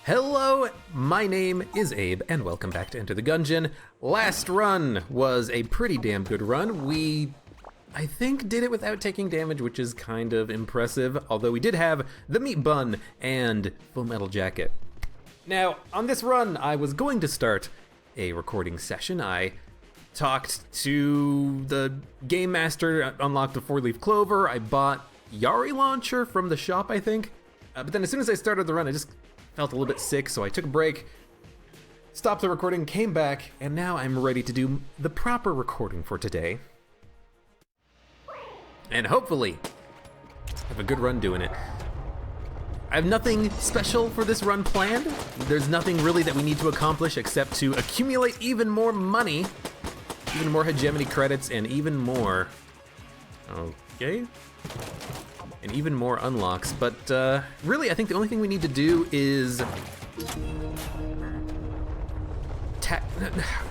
Hello, my name is Abe, and welcome back to Enter the Gungeon. Last run was a pretty damn good run. We, I think, did it without taking damage, which is kind of impressive, although we did have the meat bun and full metal jacket. Now, on this run, I was going to start a recording session. I talked to the game master, unlocked a 4-leaf clover. I bought Yari launcher from the shop, I think. But then as soon as I started the run, I just felt a little bit sick, so I took a break, stopped the recording, came back, and now I'm ready to do the proper recording for today. And hopefully, have a good run doing it. I have nothing special for this run planned. There's nothing really that we need to accomplish except to accumulate even more money, even more hegemony credits, and even more, okay, and even more unlocks. But really, I think the only thing we need to do is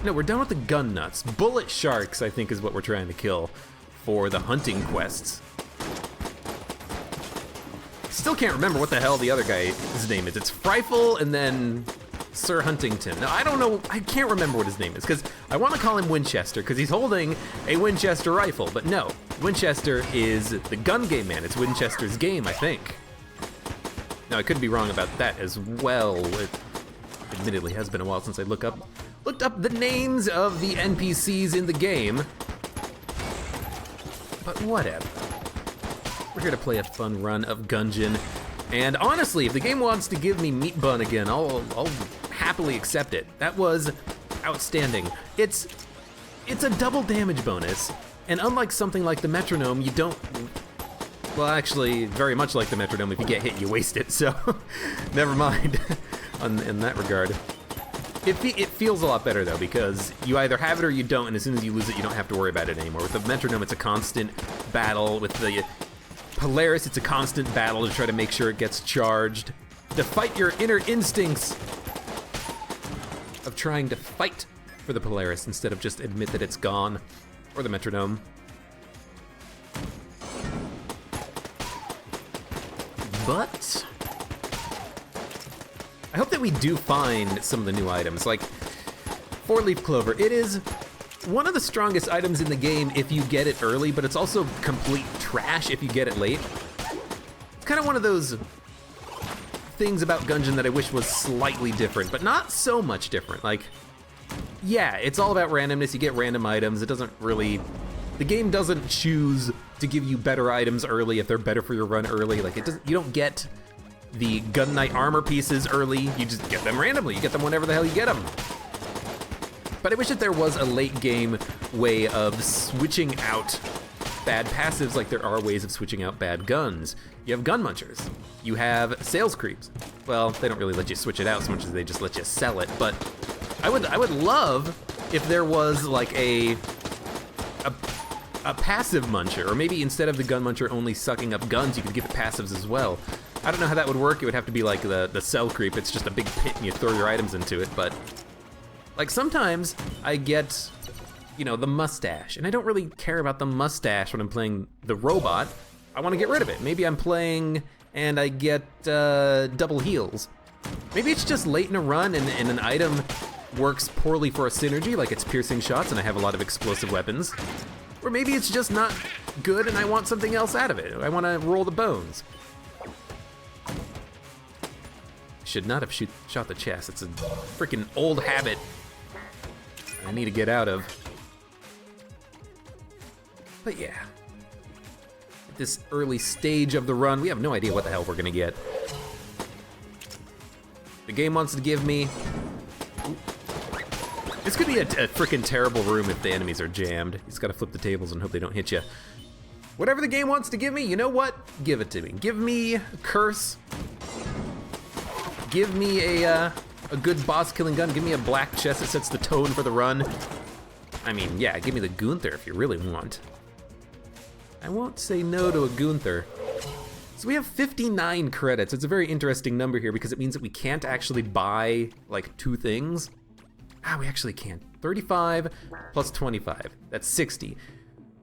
no, we're done with the gun nuts. Bullet sharks, I think, is what we're trying to kill for the hunting quests. Still can't remember what the hell the other guy's name is. It's Frifle and then Sir Huntington. Now, I don't know, I can't remember what his name is, because I want to call him Winchester, because he's holding a Winchester rifle, but no, Winchester is the gun game man. It's Winchester's game, I think. Now, I could be wrong about that as well. It admittedly has been a while since I looked up the names of the NPCs in the game, but whatever. We're here to play a fun run of Gungeon, and honestly, if the game wants to give me meat bun again, I'll happily accept it. That was outstanding. It's a double damage bonus, and unlike something like the metronome, you don't, well, actually, very much like the metronome, if you get hit, you waste it, so never mind in that regard. It feels a lot better, though, because you either have it or you don't, and as soon as you lose it, you don't have to worry about it anymore. With the metronome, it's a constant battle. With the Polaris, it's a constant battle to try to make sure it gets charged. To fight your inner instincts of trying to fight for the Polaris instead of just admit that it's gone. Or the metronome. But I hope that we do find some of the new items, like 4-leaf clover. It is one of the strongest items in the game if you get it early, but it's also complete trash if you get it late. It's kind of one of those things about Gungeon that I wish was slightly different, but not so much different. Like, yeah, it's all about randomness. You get random items. It doesn't really, the game doesn't choose to give you better items early if they're better for your run early. Like, it doesn't, you don't get the Gun Knight armor pieces early. You just get them randomly. You get them whenever the hell you get them. But I wish that there was a late game way of switching out bad passives like there are ways of switching out bad guns. You have gun munchers. You have sales creeps. Well, they don't really let you switch it out so much as they just let you sell it, but I would love if there was like a passive muncher, or maybe instead of the gun muncher only sucking up guns, you could give it passives as well. I don't know how that would work. It would have to be like the cell creep. It's just a big pit and you throw your items into it, but like sometimes I get, you know, the mustache, and I don't really care about the mustache when I'm playing the robot. I want to get rid of it. Maybe I'm playing and I get double heals. Maybe it's just late in a run and an item works poorly for a synergy, like it's piercing shots and I have a lot of explosive weapons. Or maybe it's just not good and I want something else out of it. I want to roll the bones. Should not have shot the chest. It's a freaking old habit I need to get out of. But yeah, at this early stage of the run, we have no idea what the hell we're gonna get. The game wants to give me, this could be a freaking terrible room if the enemies are jammed. You just gotta flip the tables and hope they don't hit you. Whatever the game wants to give me, you know what? Give it to me. Give me a curse. Give me a good boss killing gun. Give me a black chest that sets the tone for the run. I mean, yeah, give me the Gunther if you really want. I won't say no to a Gunther. So we have 59 credits. It's a very interesting number here because it means that we can't actually buy like 2 things. We actually can't. 35 plus 25, that's 60.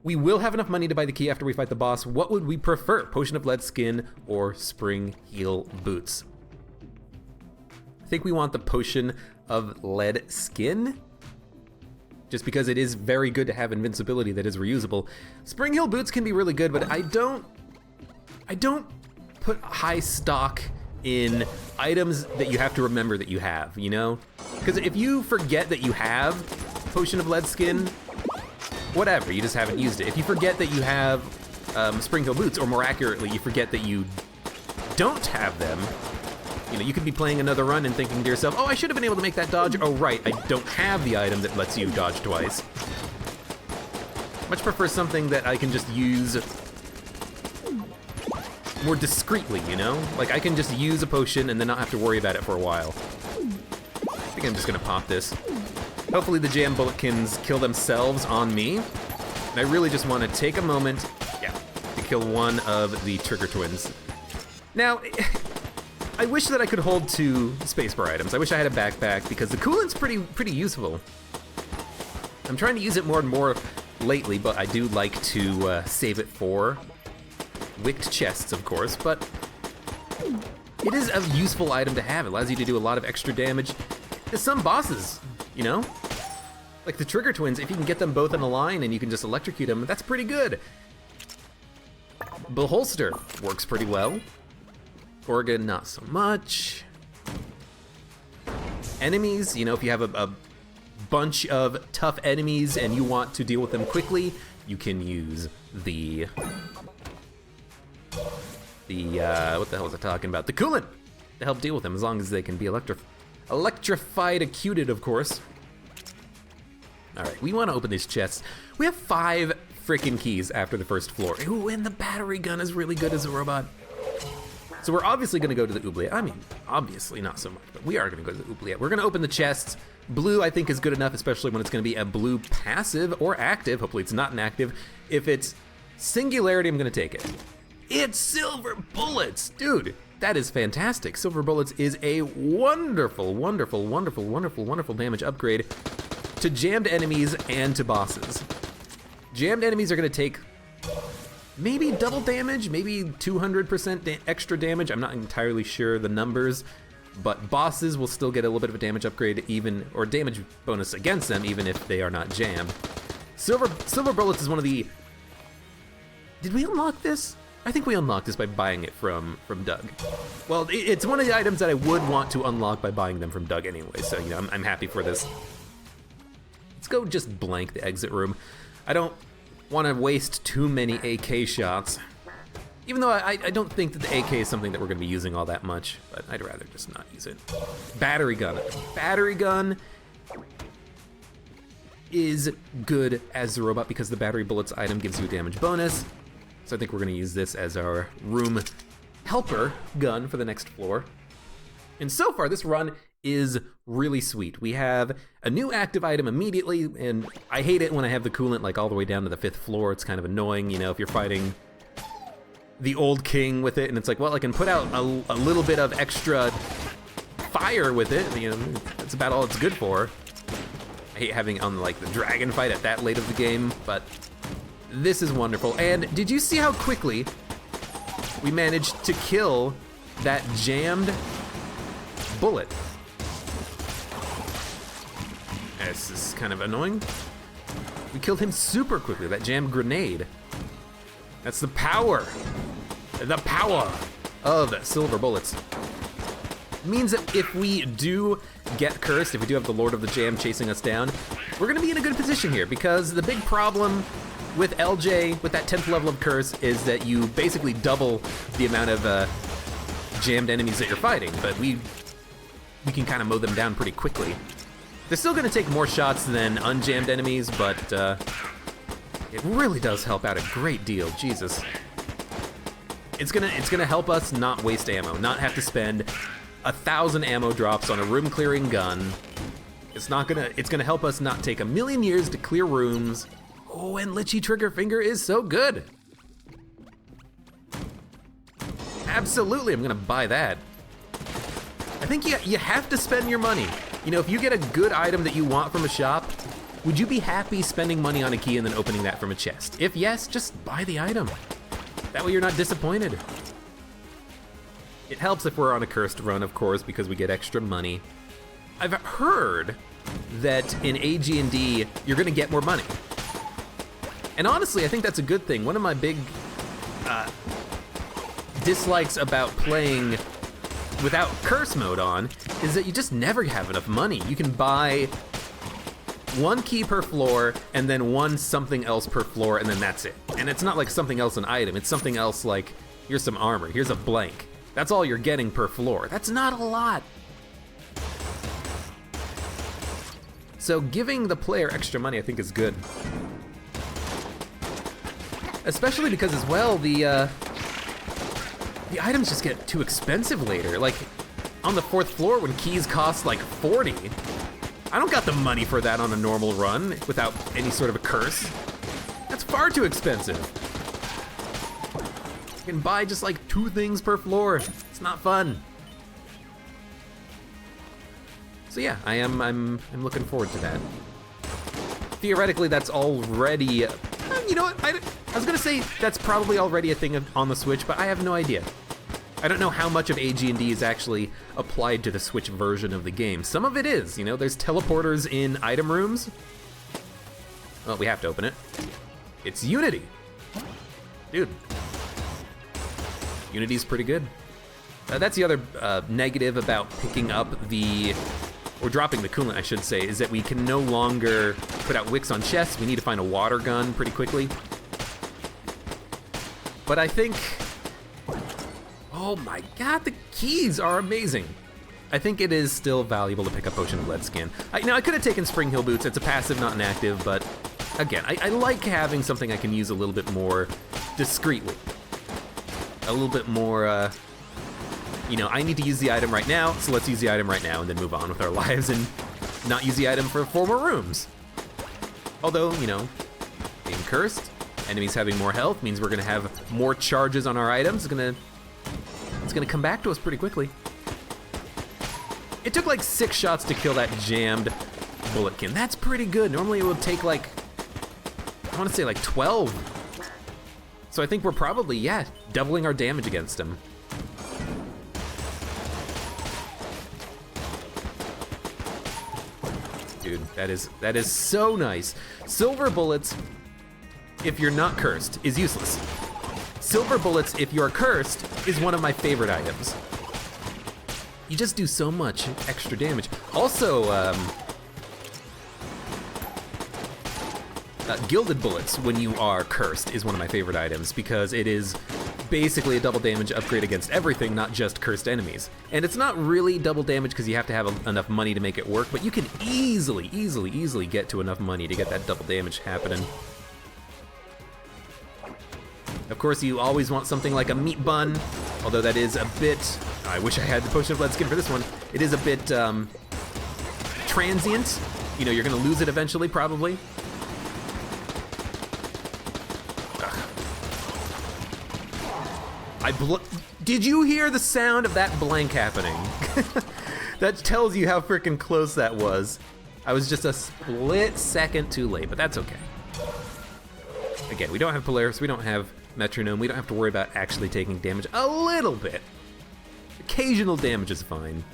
We will have enough money to buy the key after we fight the boss. What would we prefer? Potion of Lead Skin or Spring Heel Boots? think we want the potion of lead skin, just because it is very good to have invincibility that is reusable. Spring Hill boots can be really good, but I don't put high stock in items that you have to remember that you have, you know? Because if you forget that you have potion of lead skin, whatever, you just haven't used it. If you forget that you have Spring Hill boots, or more accurately, you forget that you don't have them, you know, you could be playing another run and thinking to yourself, oh, I should have been able to make that dodge. Oh, right, I don't have the item that lets you dodge twice. Much prefer something that I can just use more discreetly, you know? Like, I can just use a potion and then not have to worry about it for a while. I think I'm just gonna pop this. Hopefully the jam bulletkins kill themselves on me. And I really just want to take a moment, to kill one of the Trigger Twins. Now, I wish that I could hold 2 spacebar items. I wish I had a backpack, because the coolant's pretty useful. I'm trying to use it more and more lately, but I do like to save it for wicked chests, of course, but it is a useful item to have. It allows you to do a lot of extra damage to some bosses, you know? Like the Trigger Twins, if you can get them both in a line and you can just electrocute them, that's pretty good. Beholster works pretty well. Organ, not so much. Enemies, you know, if you have a bunch of tough enemies and you want to deal with them quickly, you can use the what the hell was I talking about? The coolant to help deal with them, as long as they can be electrified, acuted, of course. All right, we want to open these chests. We have 5 freaking keys after the first floor. Ooh, and the battery gun is really good as a robot. So we're obviously gonna go to the oubliette. I mean, obviously not so much, but we are gonna go to the oubliette. We're gonna open the chests. Blue, I think, is good enough, especially when it's gonna be a blue passive or active. Hopefully it's not an active. If it's singularity, I'm gonna take it. It's silver bullets, dude. That is fantastic. Silver bullets is a wonderful, wonderful, wonderful, wonderful, wonderful damage upgrade to jammed enemies and to bosses. Jammed enemies are gonna take maybe double damage, maybe 200% extra damage. I'm not entirely sure the numbers, but bosses will still get a little bit of a damage upgrade, even, or damage bonus against them, even if they are not jammed. Silver bullets is one of the. Did we unlock this? I think we unlocked this by buying it from Doug. Well, it's one of the items that I would want to unlock by buying them from Doug anyway, so you know, I'm happy for this. Let's go just blank the exit room. I don't want to waste too many AK shots, even though I don't think that the AK is something that we're going to be using all that much, but I'd rather just not use it. Battery gun. Battery gun is good as the robot because the battery bullets item gives you a damage bonus. So I think we're gonna use this as our room helper gun for the next floor. And so far, this run is really sweet. We have a new active item immediately, and I hate it when I have the coolant like all the way down to the 5th floor. It's kind of annoying, you know, if you're fighting the old king with it, and it's like, well, I can put out a little bit of extra fire with it, you know, that's about all it's good for. I hate having on like the dragon fight at that late of the game, but this is wonderful. And did you see how quickly we managed to kill that jammed bullet? This is kind of annoying. We killed him super quickly, that jammed grenade. That's the power of silver bullets. It means that if we do get cursed, if we do have the Lord of the Jam chasing us down, we're gonna be in a good position here, because the big problem with LJ, with that 10th level of curse, is that you basically double the amount of jammed enemies that you're fighting, but we can kind of mow them down pretty quickly. They're still gonna take more shots than unjammed enemies, but it really does help out a great deal, Jesus. It's gonna help us not waste ammo, not have to spend 1,000 ammo drops on a room clearing gun. It's gonna help us not take a million years to clear rooms. Oh, and Litchi Trigger Finger is so good. Absolutely, I'm gonna buy that. I think you have to spend your money. You know, if you get a good item that you want from a shop, would you be happy spending money on a key and then opening that from a chest? If yes, just buy the item. That way you're not disappointed. It helps if we're on a cursed run, of course, because we get extra money. I've heard that in AG&D, you're gonna get more money. And honestly, I think that's a good thing. One of my big dislikes about playing without curse mode on is that you just never have enough money. You can buy one key per floor and then one something else per floor, and then that's it. And it's not like something else an item, it's something else like, here's some armor, here's a blank. That's all you're getting per floor. That's not a lot. So giving the player extra money I think is good. Especially because as well, the items just get too expensive later. Like on the 4th floor when keys cost like 40, I don't got the money for that on a normal run without any sort of a curse. That's far too expensive. You can buy just like 2 things per floor. It's not fun. So yeah, I'm looking forward to that. Theoretically, that's already, you know what? I was gonna say that's probably already a thing on the Switch, but I have no idea. I don't know how much of AG&D is actually applied to the Switch version of the game. Some of it is, you know, there's teleporters in item rooms. Well, we have to open it. It's Unity. Dude. Unity's pretty good. That's the other negative about picking up or dropping the coolant, I should say, is that we can no longer put out wicks on chests. We need to find a water gun pretty quickly. But I think, oh my god, the keys are amazing. I think it is still valuable to pick up Potion of Lead Skin. I could have taken Spring Hill Boots. It's a passive, not an active, but again, I like having something I can use a little bit more discreetly. A little bit more, you know, I need to use the item right now, so let's use the item right now and then move on with our lives and not use the item for 4 more rooms. Although, you know, being cursed, enemies having more health means we're gonna have more charges on our items. It's gonna come back to us pretty quickly. It took like 6 shots to kill that jammed bulletkin. That's pretty good. Normally it would take like, I wanna say like 12. So I think we're probably, yeah, doubling our damage against him. Dude, that is so nice. Silver bullets, if you're not cursed, is useless. Silver bullets, if you're cursed, is one of my favorite items. You just do so much extra damage. Also, gilded bullets when you are cursed is one of my favorite items because it is basically a double damage upgrade against everything, not just cursed enemies. And it's not really double damage because you have to have enough money to make it work, but you can easily get to enough money to get that double damage happening. Of course, you always want something like a meat bun, although that is a bit, I wish I had the Potion of Lead Skin for this one. It is a bit transient. You know, you're gonna lose it eventually, probably. Did you hear the sound of that blank happening? That tells you how freaking close that was. I was just a split second too late, but that's okay. Again, we don't have Polaris, we don't have Metronome, we don't have to worry about actually taking damage. A little bit. Occasional damage is fine.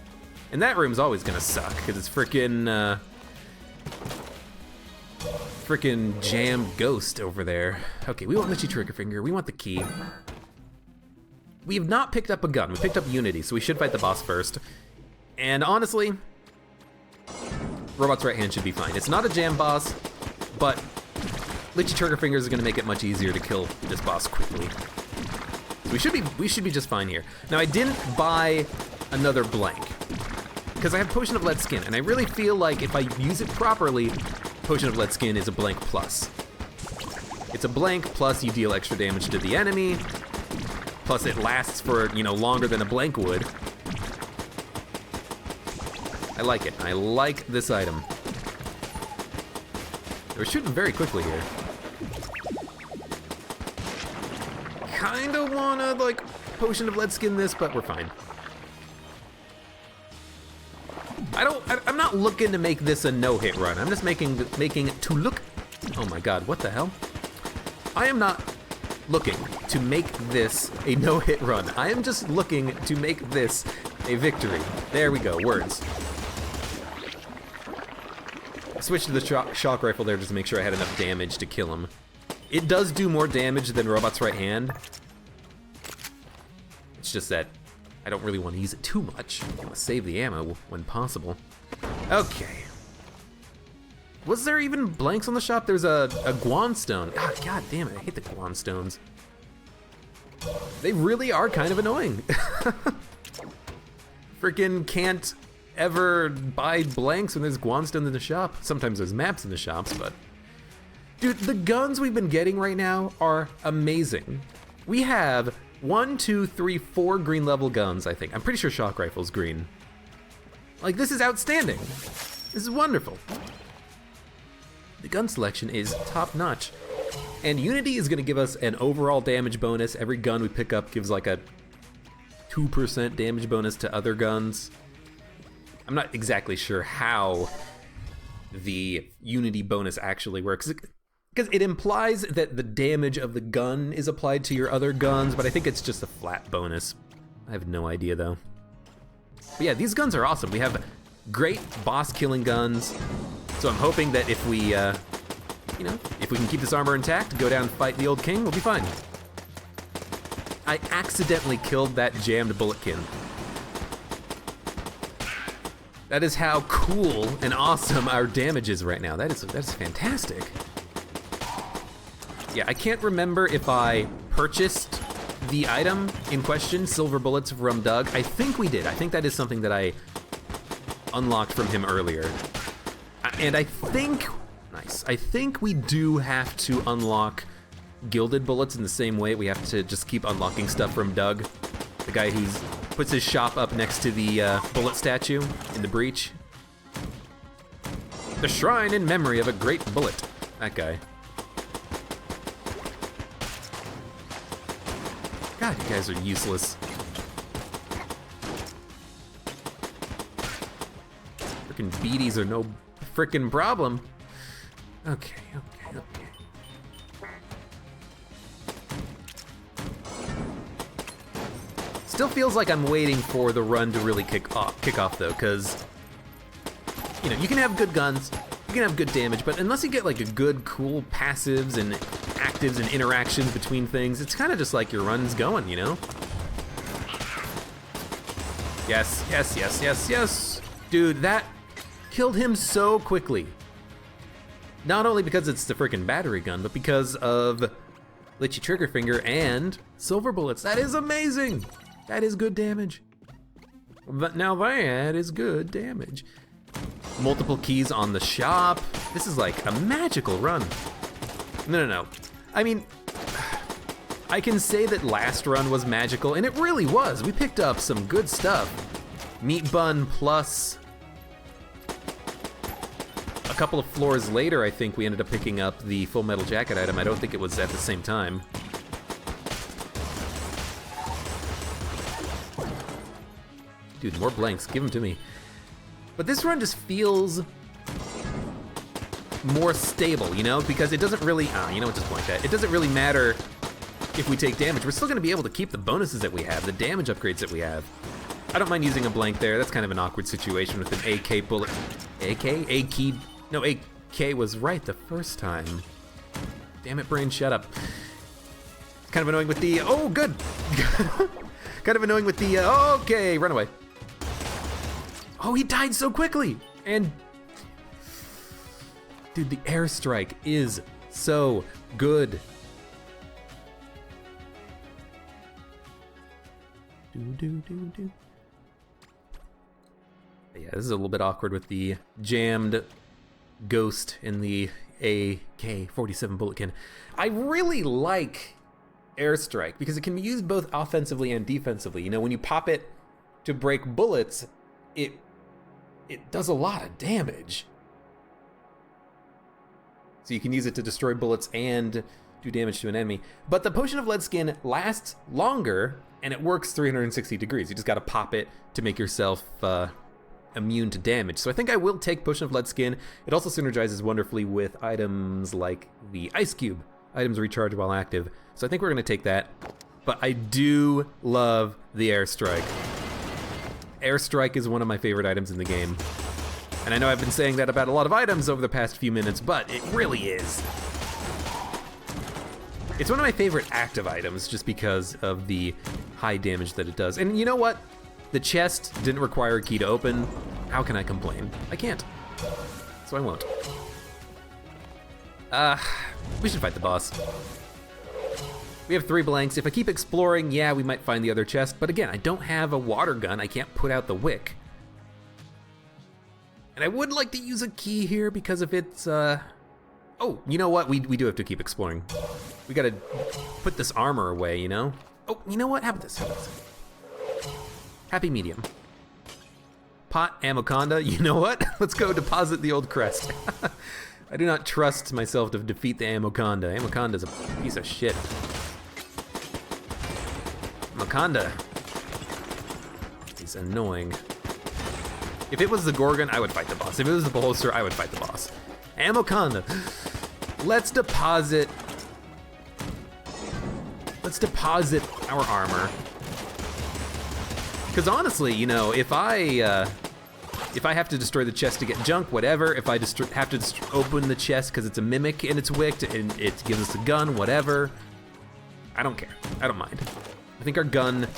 And that room's always gonna suck, because it's freaking jammed ghost over there. Okay, we want the trigger finger, we want the key. We have not picked up a gun. We picked up Unity, so we should fight the boss first. And honestly, Robot's right hand should be fine. It's not a jam boss, but Lychee Trigger Fingers is gonna make it much easier to kill this boss quickly. So we should be just fine here. Now I didn't buy another blank, because I have Potion of Lead Skin, and I really feel like if I use it properly, Potion of Lead Skin is a blank plus. It's a blank plus you deal extra damage to the enemy, plus it lasts for, you know, longer than a blank would. I like it. I like this item. We're shooting very quickly here. Kinda wanna, like, Potion of Lead Skin this, but we're fine. I'm not looking to make this a no-hit run. I'm just making it to look, oh my god, what the hell? I am not looking to make this a no-hit run. I am just looking to make this a victory. There we go, words. I switched to the shock rifle there just to make sure I had enough damage to kill him. It does do more damage than Robot's right hand. It's just that I don't really want to use it too much. I want to save the ammo when possible. Okay. Was there even blanks on the shop? There's a Guan stone. God damn it, I hate the Guan stones. They really are kind of annoying. Freaking can't ever buy blanks when there's Guan stones in the shop. Sometimes there's maps in the shops, but... Dude, the guns we've been getting right now are amazing. We have 1, 2, 3, 4 green level guns, I think. I'm pretty sure shock rifle's green. Like, this is outstanding. This is wonderful. The gun selection is top notch. And Unity is gonna give us an overall damage bonus. Every gun we pick up gives like a 2% damage bonus to other guns. I'm not exactly sure how the Unity bonus actually works, because it implies that the damage of the gun is applied to your other guns, but I think it's just a flat bonus. I have no idea though. But yeah, these guns are awesome. We have great boss killing guns, so I'm hoping that if we, you know, if we can keep this armor intact, go down and fight the old king, we'll be fine. I accidentally killed that jammed bulletkin. That is how cool and awesome our damage is right now. That's fantastic. Yeah, I can't remember if I purchased the item in question, silver bullets from Doug. I think we did. I think that is something that I unlocked from him earlier. And I think, nice, I think we do have to unlock gilded bullets in the same way. We have to just keep unlocking stuff from Doug, the guy who puts his shop up next to the bullet statue in the breach. The shrine in memory of a great bullet. That guy. God, you guys are useless. Frickin' beaties are no frickin' problem. Okay. Still feels like I'm waiting for the run to really kick off though, because you know, you can have good guns, you can have good damage, but unless you get like a good, cool passives and actives and interactions between things, it's kind of just like your run's going, you know? Yes. Dude, that killed him so quickly. Not only because it's the frickin' battery gun, but because of Litchi Trigger Finger and silver bullets. That is amazing. That is good damage. But now that is good damage. Multiple keys on the shop. This is like a magical run. No. I mean, I can say that last run was magical, and it really was. We picked up some good stuff. Meat bun plus a couple of floors later, I think we ended up picking up the Full Metal Jacket item. I don't think it was at the same time. Dude, more blanks, give them to me. But this run just feels more stable, you know? Because it doesn't really, you know what, just blank that. It doesn't really matter if we take damage. We're still gonna be able to keep the bonuses that we have, the damage upgrades that we have. I don't mind using a blank there. That's kind of an awkward situation with an AK bullet. AK? No, AK was right the first time. Damn it, brain, shut up. Kind of annoying with the, oh, good. Kind of annoying with the, okay, run away. Oh, he died so quickly. And, dude, the airstrike is so good. Do. Yeah, this is a little bit awkward with the jammed ghost in the AK-47 bulletkin. I really like airstrike because it can be used both offensively and defensively. You know, when you pop it to break bullets, it does a lot of damage. So you can use it to destroy bullets and do damage to an enemy. But the Potion of Lead Skin lasts longer, and it works 360 degrees. You just gotta pop it to make yourself immune to damage. So I think I will take Potion of Lead Skin. It also synergizes wonderfully with items like the Ice Cube, Items recharge while active. So I think we're gonna take that. But I do love the airstrike. Airstrike is one of my favorite items in the game. And I know I've been saying that about a lot of items over the past few minutes, but it really is. It's one of my favorite active items just because of the high damage that it does. And you know what? The chest didn't require a key to open. How can I complain? I can't. So I won't. We should fight the boss. We have 3 blanks. If I keep exploring, yeah, we might find the other chest. But again, I don't have a water gun. I can't put out the wick. And I would like to use a key here because if it's, oh, you know what? We do have to keep exploring. We gotta put this armor away, you know? Oh, you know what? How about this? Happy medium. Pot, Amoconda, you know what? Let's go deposit the old crest. I do not trust myself to defeat the Amoconda. Amoconda's a piece of shit. Amoconda. He's annoying. If it was the Gorgon, I would fight the boss. If it was the Beholster, I would fight the boss. Amoconda. Let's deposit our armor. Because honestly, you know, if I have to destroy the chest to get junk, whatever. If I have to open the chest because it's a mimic and it's wicked and it gives us a gun, whatever. I don't care. I don't mind. I think our gun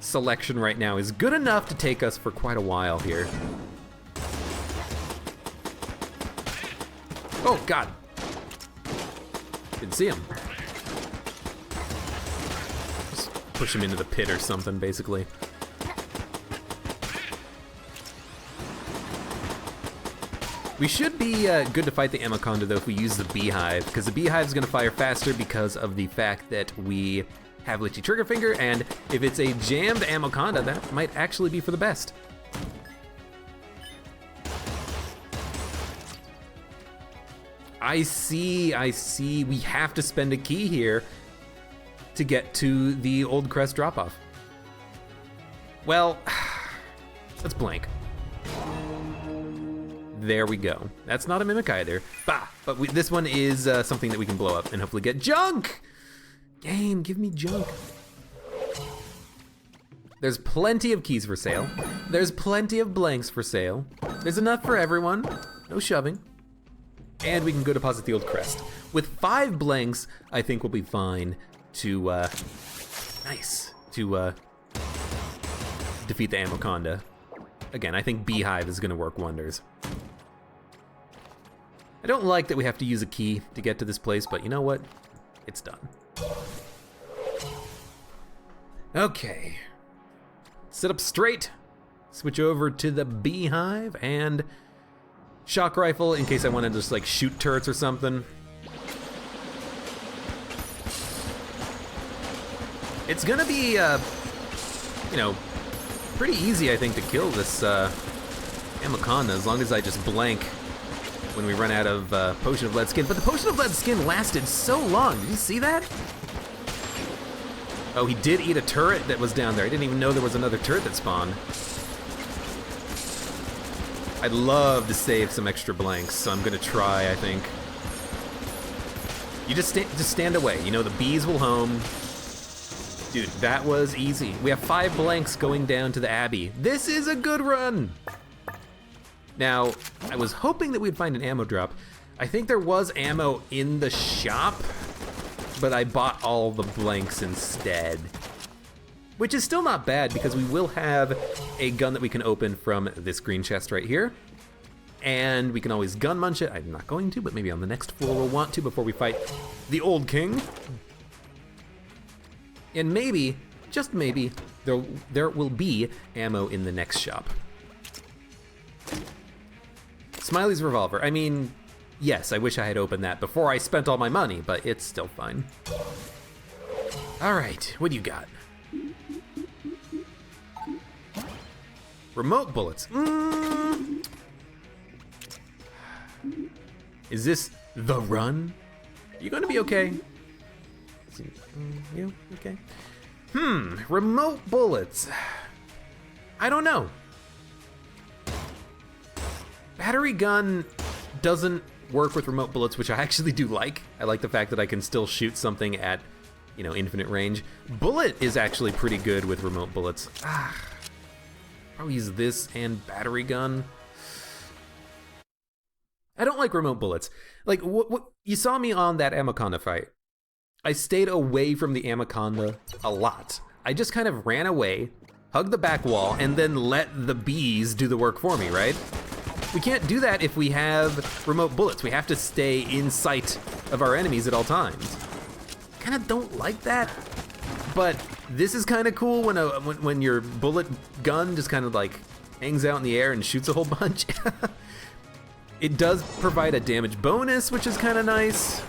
selection right now is good enough to take us for quite a while here. Oh, God. Didn't see him. Just push him into the pit or something, basically. We should be good to fight the Amoconda, though, if we use the Beehive, because the Beehive is going to fire faster because of the fact that we have Litchi Trigger Finger, and if it's a jammed Amoconda, that might actually be for the best. I see. We have to spend a key here to get to the old crest drop-off. Well, let's blank. There we go. That's not a mimic either. Bah! But this one is something that we can blow up and hopefully get junk! Game, give me junk. There's plenty of keys for sale. There's plenty of blanks for sale. There's enough for everyone. No shoving. And we can go deposit the old crest. With 5 blanks, I think we'll be fine to, defeat the Amoconda. Again, I think Beehive is gonna work wonders. I don't like that we have to use a key to get to this place, but you know what? It's done. Okay. Sit up straight. Switch over to the Beehive and shock rifle in case I want to just like shoot turrets or something. It's gonna be, you know, pretty easy, I think, to kill this Amoconda as long as I just blank when we run out of Potion of Lead Skin. But the Potion of Lead Skin lasted so long. Did you see that? Oh, he did eat a turret that was down there. I didn't even know there was another turret that spawned. I'd love to save some extra blanks, so I'm gonna try, I think. You just stand away. You know, the bees will home. Dude, that was easy. We have 5 blanks going down to the Abbey. This is a good run. Now, I was hoping that we'd find an ammo drop. I think there was ammo in the shop, but I bought all the blanks instead. Which is still not bad because we will have a gun that we can open from this green chest right here. And we can always gun munch it. I'm not going to, but maybe on the next floor we'll want to before we fight the old king. And maybe, just maybe, there will be ammo in the next shop. Smiley's revolver. I mean, yes, I wish I had opened that before I spent all my money, but it's still fine. All right, what do you got? Remote bullets. Is this the run? You gonna be okay? You okay? Remote bullets. I don't know. Battery gun doesn't work with remote bullets, which I actually do like. I like the fact that I can still shoot something at, you know, infinite range. Bullet is actually pretty good with remote bullets. Probably use this and battery gun. I don't like remote bullets. Like, what you saw me on that Anaconda fight. I stayed away from the Anaconda a lot. I just kind of ran away, hugged the back wall, and then let the bees do the work for me, right? We can't do that if we have remote bullets. We have to stay in sight of our enemies at all times. Kind of don't like that, but this is kind of cool when your bullet gun just kind of like hangs out in the air and shoots a whole bunch. It does provide a damage bonus, which is kind of nice.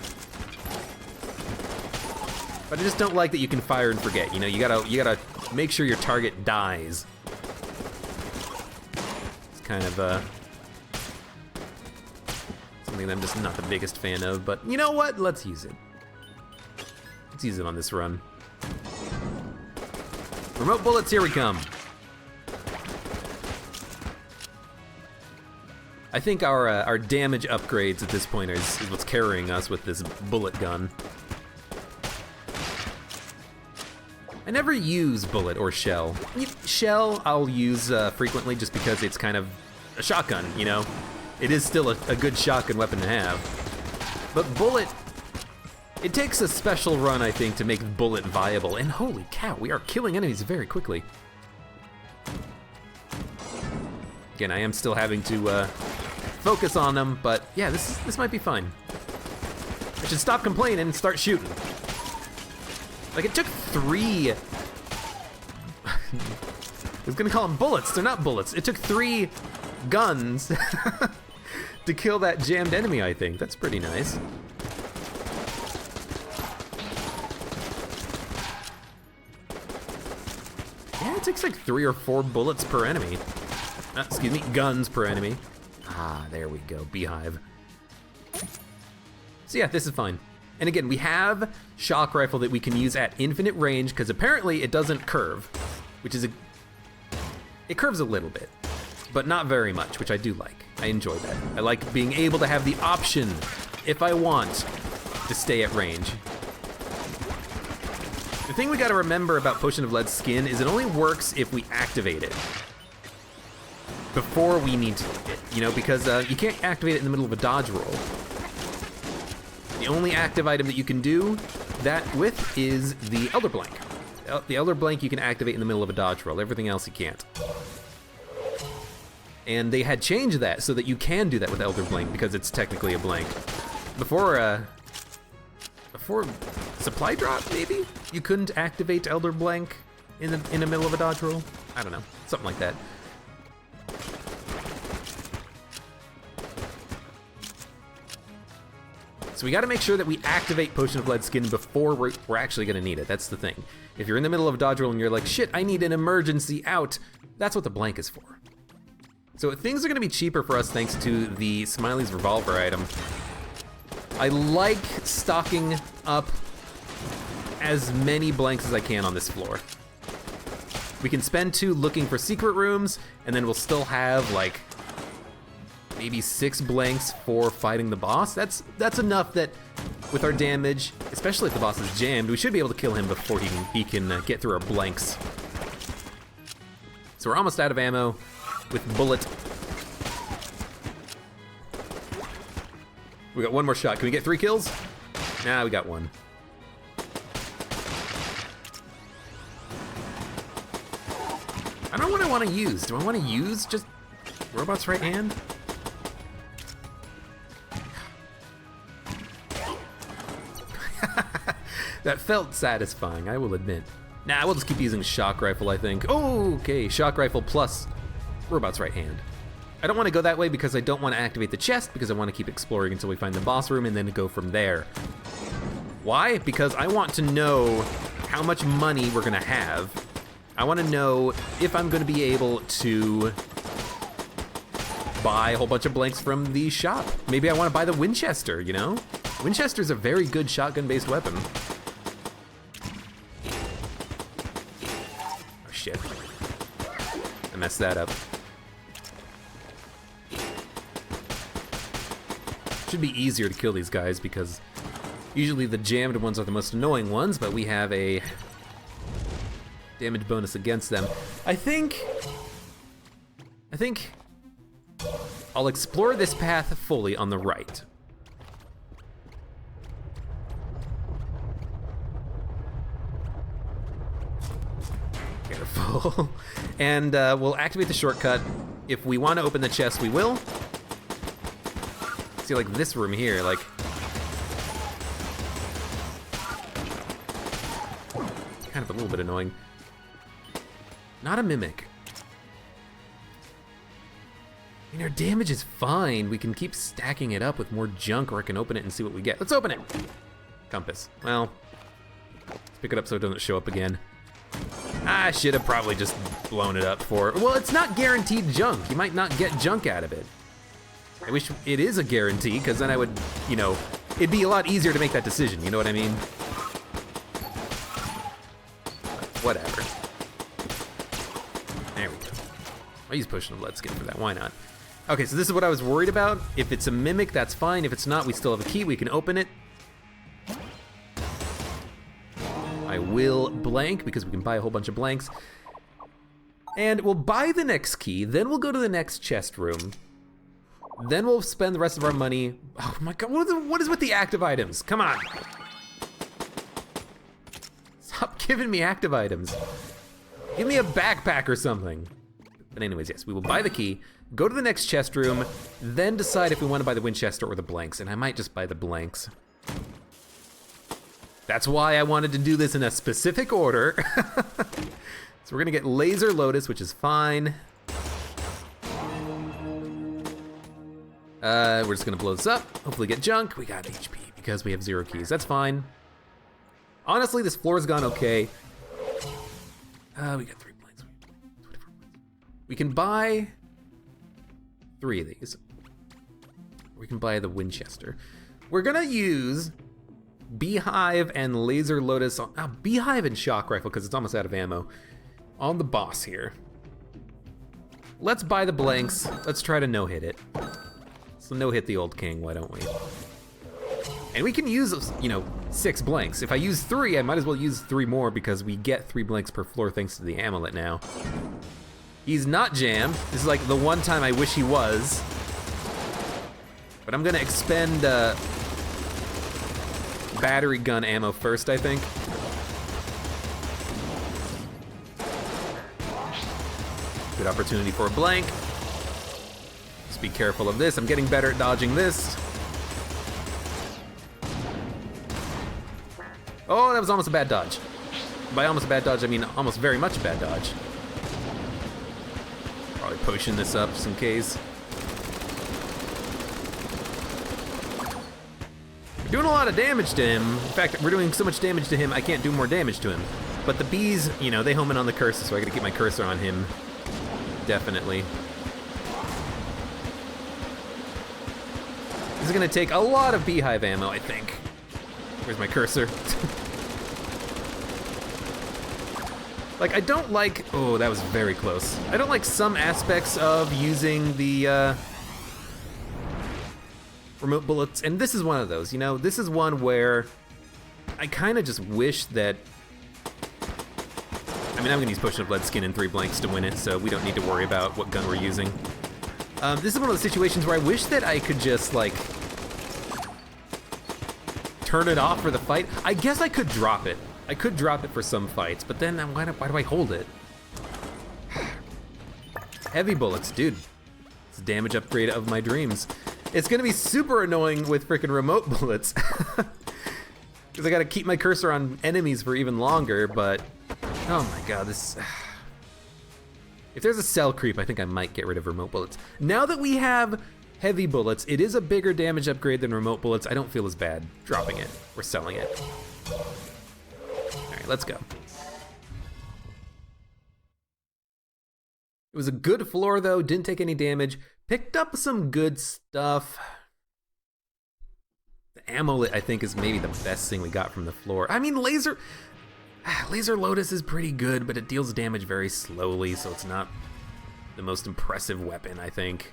But I just don't like that you can fire and forget. You know, you gotta make sure your target dies. It's kind of something that I'm just not the biggest fan of, but you know what? Let's use it. Let's use it on this run. Remote bullets, here we come. I think our damage upgrades at this point is what's carrying us with this bullet gun. I never use bullet or shell. Shell I'll use frequently just because it's kind of a shotgun, you know? It is still a good shotgun weapon to have. But bullet, it takes a special run, I think, to make bullet viable. And holy cow, we are killing enemies very quickly. Again, I am still having to focus on them, but yeah, this might be fine. I should stop complaining and start shooting. Like, it took 3... I was gonna call them bullets, they're not bullets. It took 3 guns to kill that jammed enemy, I think. That's pretty nice. Yeah, it takes like 3 or 4 bullets per enemy. Excuse me, guns per enemy. Ah, there we go, beehive. So yeah, this is fine. And again, we have shock rifle that we can use at infinite range, because apparently it doesn't curve, which is it curves a little bit, but not very much, which I do like. I enjoy that. I like being able to have the option, if I want, to stay at range. The thing we gotta remember about Potion of Lead's skin is it only works if we activate it before we need to, you know, because you can't activate it in the middle of a dodge roll. The only active item that you can do that with is the Elder Blank. The Elder Blank you can activate in the middle of a dodge roll. Everything else you can't. And they had changed that so that you can do that with Elder Blank because it's technically a blank. Before Supply Drop, maybe? You couldn't activate Elder Blank in the middle of a dodge roll? I don't know, something like that. So we gotta make sure that we activate Potion of Lead skin before we're actually gonna need it. That's the thing. If you're in the middle of a dodge roll and you're like, shit, I need an emergency out, that's what the blank is for. So things are gonna be cheaper for us thanks to the Smiley's revolver item. I like stocking up as many blanks as I can on this floor. We can spend 2 looking for secret rooms, and then we'll still have like maybe 6 blanks for fighting the boss. That's enough that with our damage, especially if the boss is jammed, we should be able to kill him before he can get through our blanks. So we're almost out of ammo with bullet. We got 1 more shot. Can we get 3 kills? Nah, we got 1. I don't know what I want to use. Do I want to use just Robot's right hand? That felt satisfying, I will admit. Nah, we'll just keep using shock rifle, I think. Oh, okay, shock rifle plus Robot's right hand. I don't want to go that way because I don't want to activate the chest, because I want to keep exploring until we find the boss room and then go from there. Why? Because I want to know how much money we're gonna have. I want to know if I'm gonna be able to buy a whole bunch of blanks from the shop. Maybe I want to buy the Winchester, you know? Winchester's a very good shotgun-based weapon. Oh shit. I messed that up. Should be easier to kill these guys because usually the jammed ones are the most annoying ones, but we have a damage bonus against them. I think I'll explore this path fully on the right. Careful. And we'll activate the shortcut. If we want to open the chest, we will. See, like this room here, like, kind of a little bit annoying. Not a mimic. I mean, our damage is fine. We can keep stacking it up with more junk, or I can open it and see what we get. Let's open it. Compass. Well, let's pick it up so it doesn't show up again. I should have probably just blown it up for... Well, it's not guaranteed junk. You might not get junk out of it. I wish it is a guarantee, because then I would, you know, it'd be a lot easier to make that decision, you know what I mean? Whatever. There we go. I'll use Potion of Blood Skin for that, why not? Okay, so this is what I was worried about. If it's a mimic, that's fine. If it's not, we still have a key, we can open it. I will blank, because we can buy a whole bunch of blanks. And we'll buy the next key, then we'll go to the next chest room. Then we'll spend the rest of our money. Oh my god, what is with the active items? Come on. Stop giving me active items. Give me a backpack or something. But anyways, yes, we will buy the key, go to the next chest room, then decide if we want to buy the Winchester or the blanks, and I might just buy the blanks. That's why I wanted to do this in a specific order. So we're gonna get Laser Lotus, which is fine. We're just gonna blow this up, hopefully get junk. We got HP because we have 0 keys, that's fine. Honestly, this floor's gone okay. We got 3 blanks. We can buy 3 of these. We can buy the Winchester. We're gonna use Beehive and Laser Lotus on, Beehive and Shock Rifle because it's almost out of ammo on the boss here. Let's buy the blanks. Let's try to no-hit it. So no-hit the old king, why don't we? And we can use, you know, 6 blanks. If I use 3, I might as well use 3 more because we get 3 blanks per floor thanks to the amulet now. He's not jammed. This is like the one time I wish he was. But I'm gonna expend battery gun ammo first, I think. Good opportunity for a blank. Just be careful of this. I'm getting better at dodging this. Oh, that was almost a bad dodge. By almost a bad dodge, I mean almost very much a bad dodge. Probably potion this up just in case. Doing a lot of damage to him. In fact, we're doing so much damage to him, I can't do more damage to him. But the bees, you know, they home in on the cursor, so I gotta keep my cursor on him. Definitely. This is gonna take a lot of beehive ammo, I think. Where's my cursor? Like, I don't like, oh, that was very close. I don't like some aspects of using the, remote bullets, and this is one of those, you know? This is one where I kind of just wish that... I mean, I'm gonna use Potion of Blood Skin and 3 blanks to win it, so we don't need to worry about what gun we're using. This is one of the situations where I wish that I could just, like, turn it off for the fight. I guess I could drop it. I could drop it for some fights, but then why do I hold it? Heavy bullets, dude. It's a damage upgrade of my dreams. It's gonna be super annoying with frickin' remote bullets. Because I gotta keep my cursor on enemies for even longer, but... Oh my god, this... If there's a cell creep, I think I might get rid of remote bullets. Now that we have heavy bullets, it is a bigger damage upgrade than remote bullets. I don't feel as bad dropping it or selling it. Alright, let's go. It was a good floor though, didn't take any damage. Picked up some good stuff. The amulet, I think, is maybe the best thing we got from the floor. I mean, Laser Lotus is pretty good, but it deals damage very slowly, so it's not the most impressive weapon, I think.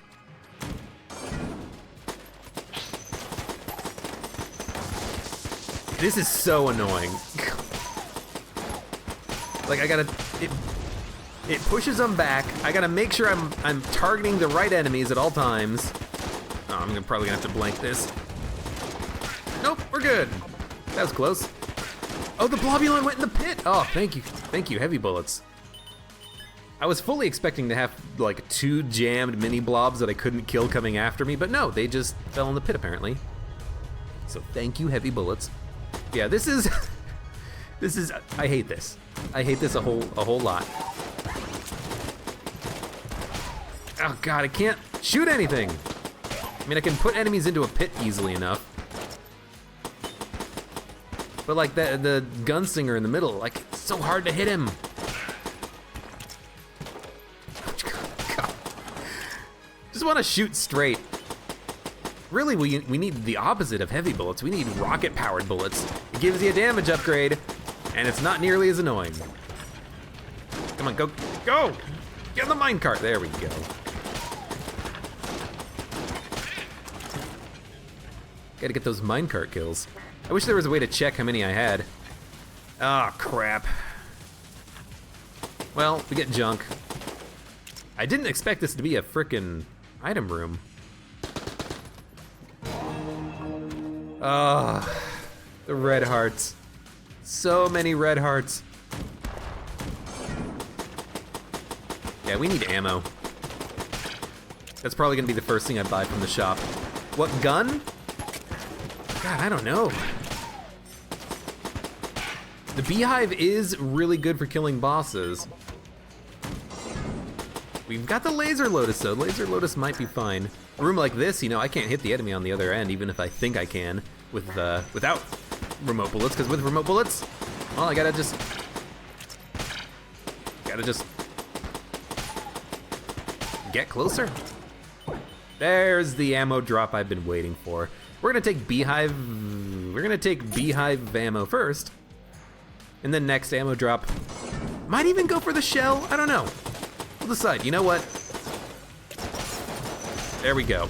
This is so annoying. Like, it pushes them back. I gotta make sure I'm targeting the right enemies at all times. Oh, I'm probably gonna have to blank this. Nope, we're good. That was close. Oh, the Blobulon went in the pit. Oh, thank you, heavy bullets. I was fully expecting to have like 2 jammed mini blobs that I couldn't kill coming after me, but no, they just fell in the pit apparently. So thank you, heavy bullets. Yeah, this is, I hate this. I hate this a whole lot. Oh God, I can't shoot anything. I mean, I can put enemies into a pit easily enough. But like the gunslinger in the middle, like it's so hard to hit him. God. Just want to shoot straight. Really, we need the opposite of heavy bullets. We need rocket-powered bullets. It gives you a damage upgrade, and it's not nearly as annoying. Come on, go! Get in the minecart. There we go. Gotta get those minecart kills. I wish there was a way to check how many I had. Ah, crap. Well, we get junk. I didn't expect this to be a frickin' item room. Ah, the red hearts. So many red hearts. Yeah, we need ammo. That's probably gonna be the first thing I buy from the shop. What gun? God, I don't know. The beehive is really good for killing bosses. We've got the laser lotus though. Laser lotus might be fine. A room like this, you know, I can't hit the enemy on the other end, even if I think I can with without remote bullets. Because with remote bullets, well, I gotta just get closer. There's the ammo drop I've been waiting for. We're gonna take beehive. We're gonna take beehive ammo first, and then next ammo drop. Might even go for the shell. I don't know. We'll decide. You know what? There we go.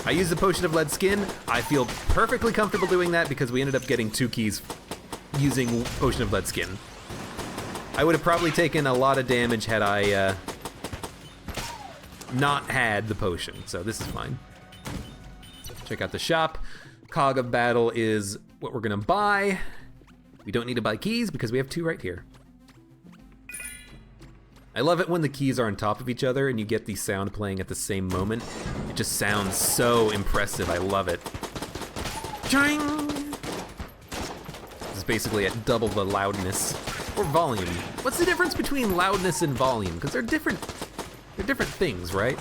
I used the potion of lead skin. I feel perfectly comfortable doing that because we ended up getting 2 keys using potion of lead skin. I would have probably taken a lot of damage had I not had the potion, so this is fine. Check out the shop. Cog of Battle is what we're gonna buy. We don't need to buy keys because we have 2 right here. I love it when the keys are on top of each other and you get the sound playing at the same moment. It just sounds so impressive. I love it. Ching! This is basically at double the loudness or volume. What's the difference between loudness and volume? Because they're different things, right?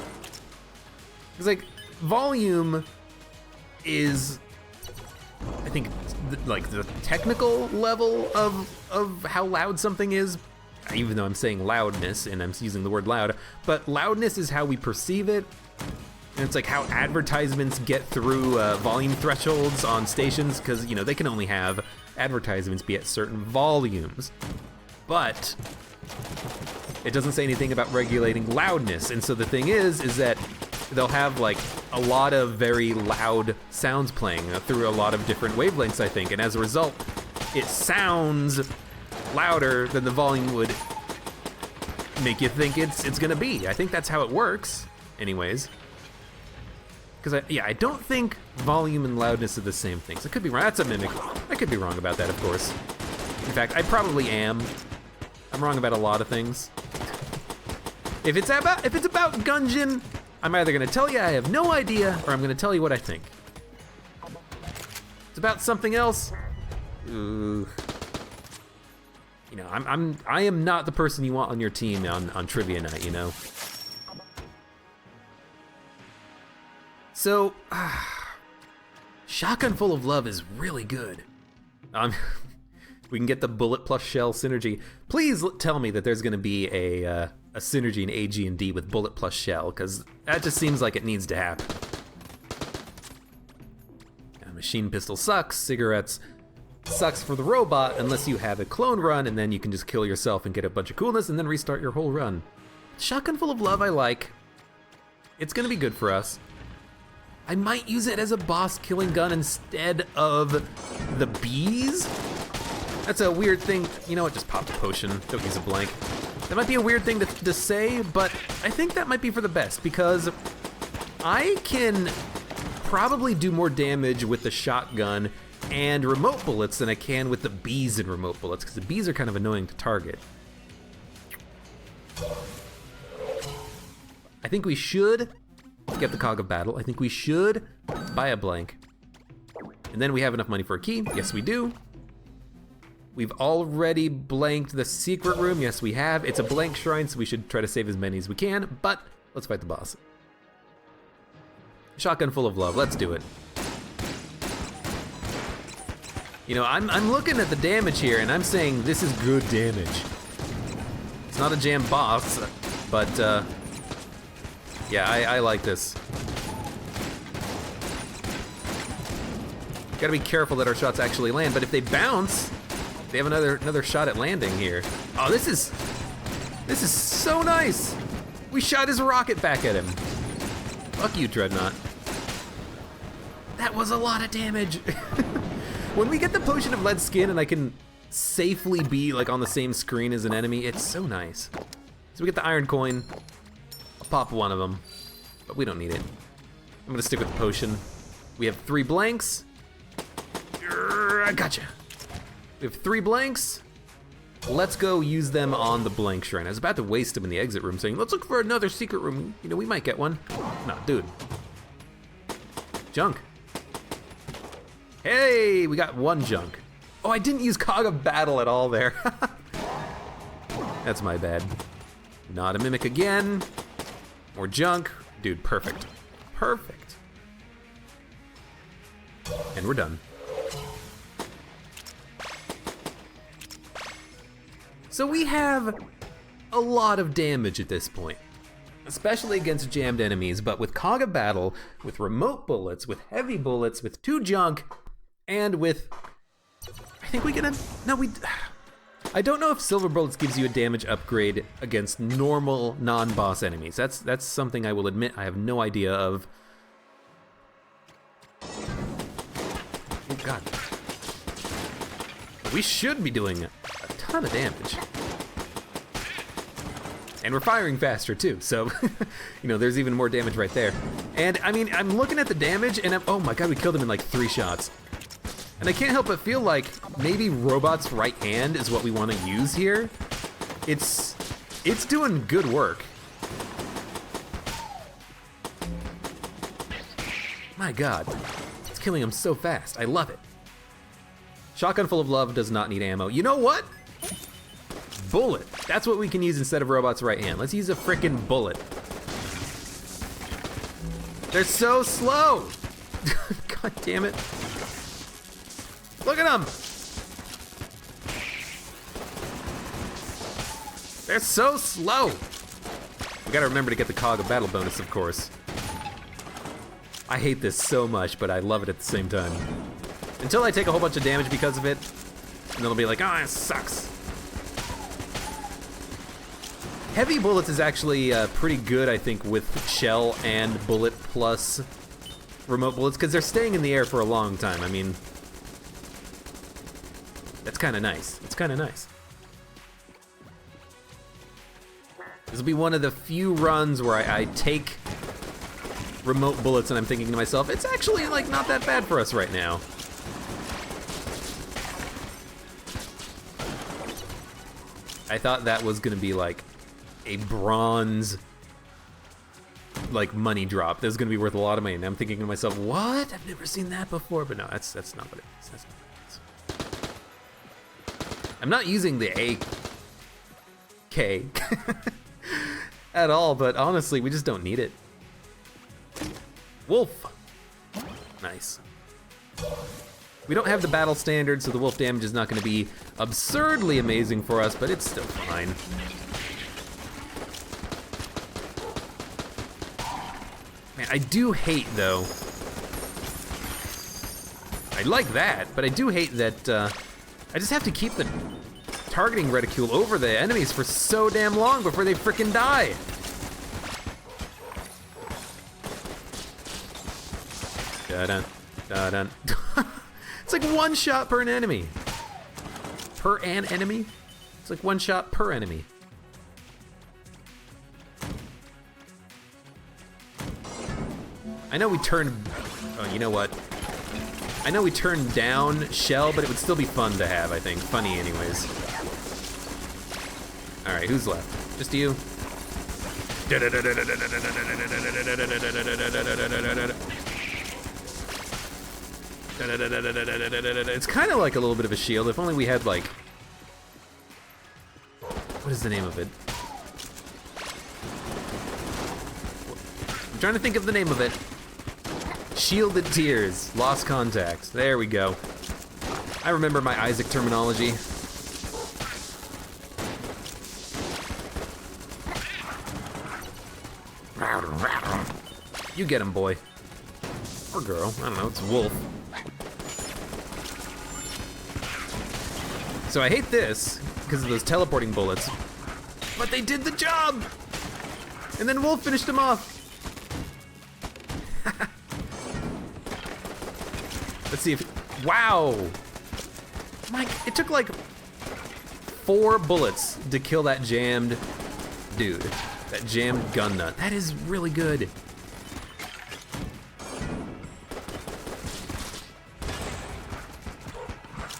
Because like volume is, I think, like the technical level of how loud something is. Even though I'm saying loudness and I'm using the word loud, but loudness is how we perceive it. And it's like how advertisements get through volume thresholds on stations, because, you know, they can only have advertisements be at certain volumes. But it doesn't say anything about regulating loudness. And so the thing is that they'll have like a lot of very loud sounds playing through a lot of different wavelengths, I think. And as a result, it sounds louder than the volume would make you think it's gonna be. I think that's how it works, anyways. Because I don't think volume and loudness are the same things. I could be wrong. That's a mimic. I could be wrong about that, of course. In fact, I probably am. I'm wrong about a lot of things. If it's about Gungeon, I'm either gonna tell you I have no idea, or I'm gonna tell you what I think. It's about something else. Ooh. You know, I am not the person you want on your team on trivia night, you know? So, Shotgun Full of Love is really good. We can get the bullet plus shell synergy. Please tell me that there's gonna be a synergy in AG&D with bullet plus shell, because that just seems like it needs to happen. Machine pistol sucks, cigarettes sucks for the robot unless you have a clone run and then you can just kill yourself and get a bunch of coolness and then restart your whole run. Shotgun Full of Love I like. It's gonna be good for us. I might use it as a boss killing gun instead of the bees. That's a weird thing. You know what, just pop the potion, don't use a blank. That might be a weird thing to say, but I think that might be for the best because I can probably do more damage with the shotgun and remote bullets than I can with the bees and remote bullets, because the bees are kind of annoying to target. I think we should get the Cog of Battle. I think we should buy a blank. And then we have enough money for a key. Yes, we do. We've already blanked the secret room. Yes, we have. It's a blank shrine, so we should try to save as many as we can, but let's fight the boss. Shotgun full of love, let's do it. You know, I'm looking at the damage here and I'm saying this is good damage. It's not a jam boss, but yeah, I like this. Gotta be careful that our shots actually land, but if they bounce, they have another shot at landing here. Oh, this is so nice. We shot his rocket back at him. Fuck you, Dreadnought. That was a lot of damage. When we get the potion of lead skin and I can safely be like on the same screen as an enemy, it's so nice. So we get the iron coin. I'll pop one of them, but we don't need it. I'm gonna stick with the potion. We have 3 blanks. I gotcha. We have 3 blanks. Let's go use them on the blank shrine. I was about to waste them in the exit room saying, let's look for another secret room. You know, we might get one. No, dude. Junk. Hey, we got 1 junk. Oh, I didn't use Cog of Battle at all there. That's my bad. Not a mimic again. More junk. Dude, perfect. Perfect. And we're done. So we have a lot of damage at this point, especially against jammed enemies, but with Cog of Battle, with remote bullets, with heavy bullets, with 2 junk, and with, I think we get a, no, I don't know if silver bullets gives you a damage upgrade against normal non-boss enemies. That's something I will admit I have no idea of. Oh God. We should be doing a ton of damage. And we're firing faster too, so, you know, there's even more damage right there. And I mean, I'm looking at the damage and oh my God, we killed him in like 3 shots. And I can't help but feel like maybe Robot's right hand is what we want to use here. It's doing good work. My God, it's killing him so fast. I love it. Shotgun full of love does not need ammo. You know what? Bullet. That's what we can use instead of Robot's right hand. Let's use a frickin' bullet. They're so slow. God damn it. Look at them. They're so slow. We gotta remember to get the Cog of Battle bonus, of course. I hate this so much, but I love it at the same time. Until I take a whole bunch of damage because of it, and then I'll be like, oh, it sucks. Heavy bullets is actually pretty good, I think, with shell and bullet plus remote bullets, because they're staying in the air for a long time. I mean, that's kind of nice. It's kind of nice. This will be one of the few runs where I take remote bullets and I'm thinking to myself, it's actually like not that bad for us right now. I thought that was gonna be like a bronze like money drop. That was gonna be worth a lot of money. And I'm thinking to myself, what? I've never seen that before. But no, that's not what it is. That's not what it is. I'm not using the AK at all, but honestly, we just don't need it. Wolf. Nice. We don't have the battle standard, so the wolf damage is not going to be absurdly amazing for us, but it's still fine. Man, I do hate, though. I like that, but I do hate that I just have to keep the targeting reticule over the enemies for so damn long before they frickin' die. Da-dun, da-dun. It's like one shot per an enemy. Per an enemy? It's like one shot per enemy. I know we turned... Oh, you know what? I know we turned down Shell, but it would still be fun to have, I think. Funny anyways. Alright, who's left? Just you? It's kind of like a little bit of a shield, if only we had like... What is the name of it? I'm trying to think of the name of it. Shielded Tears, Lost Contact. There we go. I remember my Isaac terminology. You get him, boy. Or girl, I don't know, it's a wolf. So I hate this, because of those teleporting bullets, but they did the job! And then Wolf finished him off. Let's see if, wow! Mike, it took like 4 bullets to kill that jammed dude. That jammed gun nut. That is really good.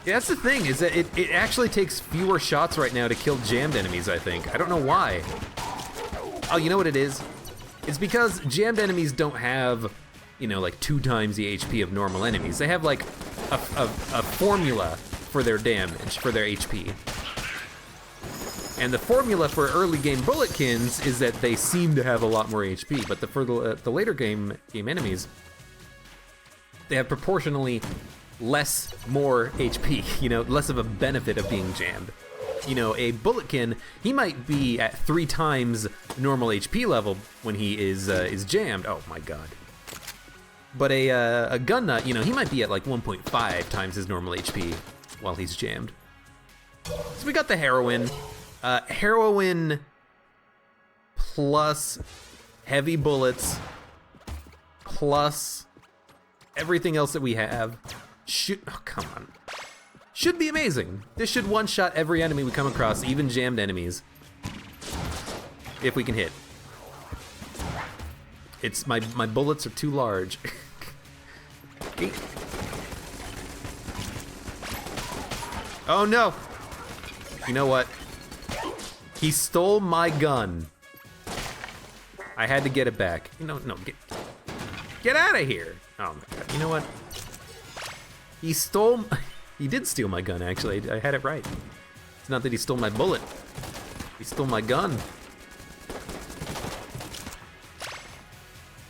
Yeah, that's the thing, is that it actually takes fewer shots right now to kill jammed enemies, I think. I don't know why. Oh, you know what it is? It's because jammed enemies don't have, you know, like 2 times the HP of normal enemies. They have like a formula for their damage, for their HP. And the formula for early game bulletkins is that they seem to have a lot more HP, but for the later game enemies, they have proportionally more HP, you know, less of a benefit of being jammed. You know, a bulletkin, he might be at 3 times normal HP level when he is jammed. Oh my god. But a gun nut, you know, he might be at like 1.5 times his normal HP while he's jammed. So we got the heroin. Heroin plus heavy bullets plus everything else that we have. Oh, come on. Should be amazing. This should one-shot every enemy we come across, even jammed enemies. If we can hit. It's my bullets are too large. Okay. Oh no! You know what? He stole my gun. I had to get it back. No, get out of here! Oh my god! You know what? He did steal my gun, actually. I had it right. It's not that he stole my bullet. He stole my gun.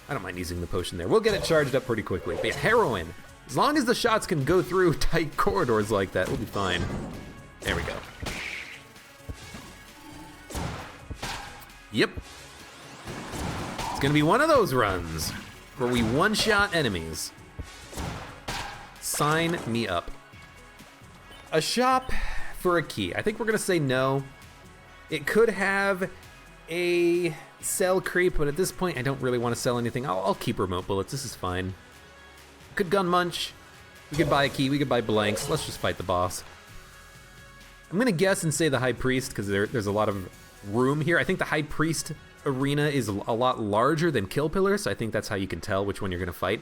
I don't mind using the potion there. We'll get it charged up pretty quickly. But yeah, heroin. As long as the shots can go through tight corridors like that, we'll be fine. There we go. Yep. It's gonna be one of those runs where we one-shot enemies. Sign me up. A shop for a key. I think we're gonna say no. It could have a sell creep, but at this point I don't really want to sell anything. I'll keep remote bullets, this is fine. Could gun munch. We could buy a key, we could buy blanks. Let's just fight the boss. I'm gonna guess and say the High Priest, because there's a lot of room here. I think the High Priest arena is a lot larger than Kill Pillar, so I think that's how you can tell which one you're gonna fight.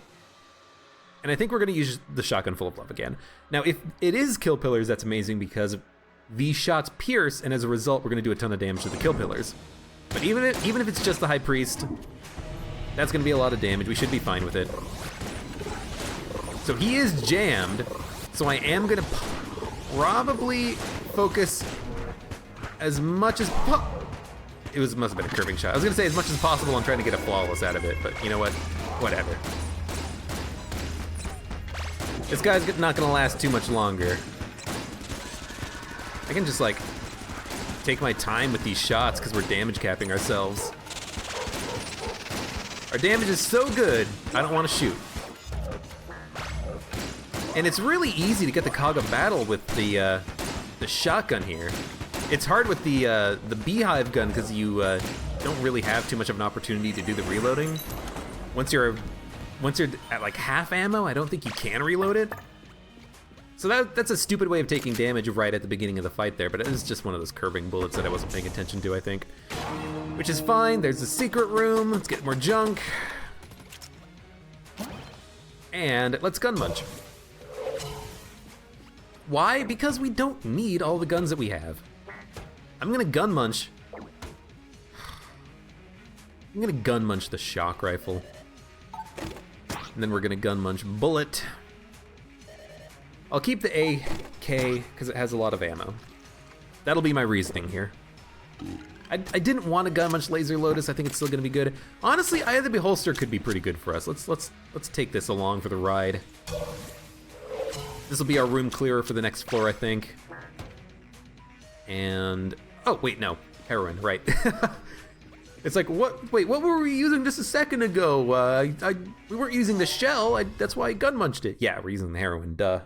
And I think we're gonna use the Shotgun Full of Love again. Now, if it is Kill Pillars, that's amazing because these shots pierce, and as a result, we're gonna do a ton of damage to the Kill Pillars. But even if it's just the High Priest, that's gonna be a lot of damage. We should be fine with it. So he is jammed, so I am gonna probably focus as much as must have been a curving shot. I was gonna say as much as possible on trying to get a flawless out of it, but you know what? Whatever. This guy's not gonna last too much longer. I can just like take my time with these shots because we're damage capping ourselves. Our damage is so good, I don't want to shoot. And it's really easy to get the cog of battle with the shotgun here. It's hard with the beehive gun because you don't really have too much of an opportunity to do the reloading. Once you're once you're at like half ammo, I don't think you can reload it. So that's a stupid way of taking damage right at the beginning of the fight there, but it was just one of those curving bullets that I wasn't paying attention to, I think. Which is fine. There's a secret room. Let's get more junk. And let's gun munch. Why? Because we don't need all the guns that we have. I'm gonna gun munch. I'm gonna gun munch the shock rifle. And then we're gonna gun munch bullet. I'll keep the AK because it has a lot of ammo. That'll be my reasoning here. I didn't want to gun munch laser lotus. I think it's still gonna be good. Honestly, Eye of the Beholster could be pretty good for us. Let's take this along for the ride. This will be our room clearer for the next floor, I think. And oh wait, no, heroin, right? It's like what? Wait, what were we using just a second ago? We weren't using the shell. That's why I gun munched it. Yeah, we're using the heroin. Duh.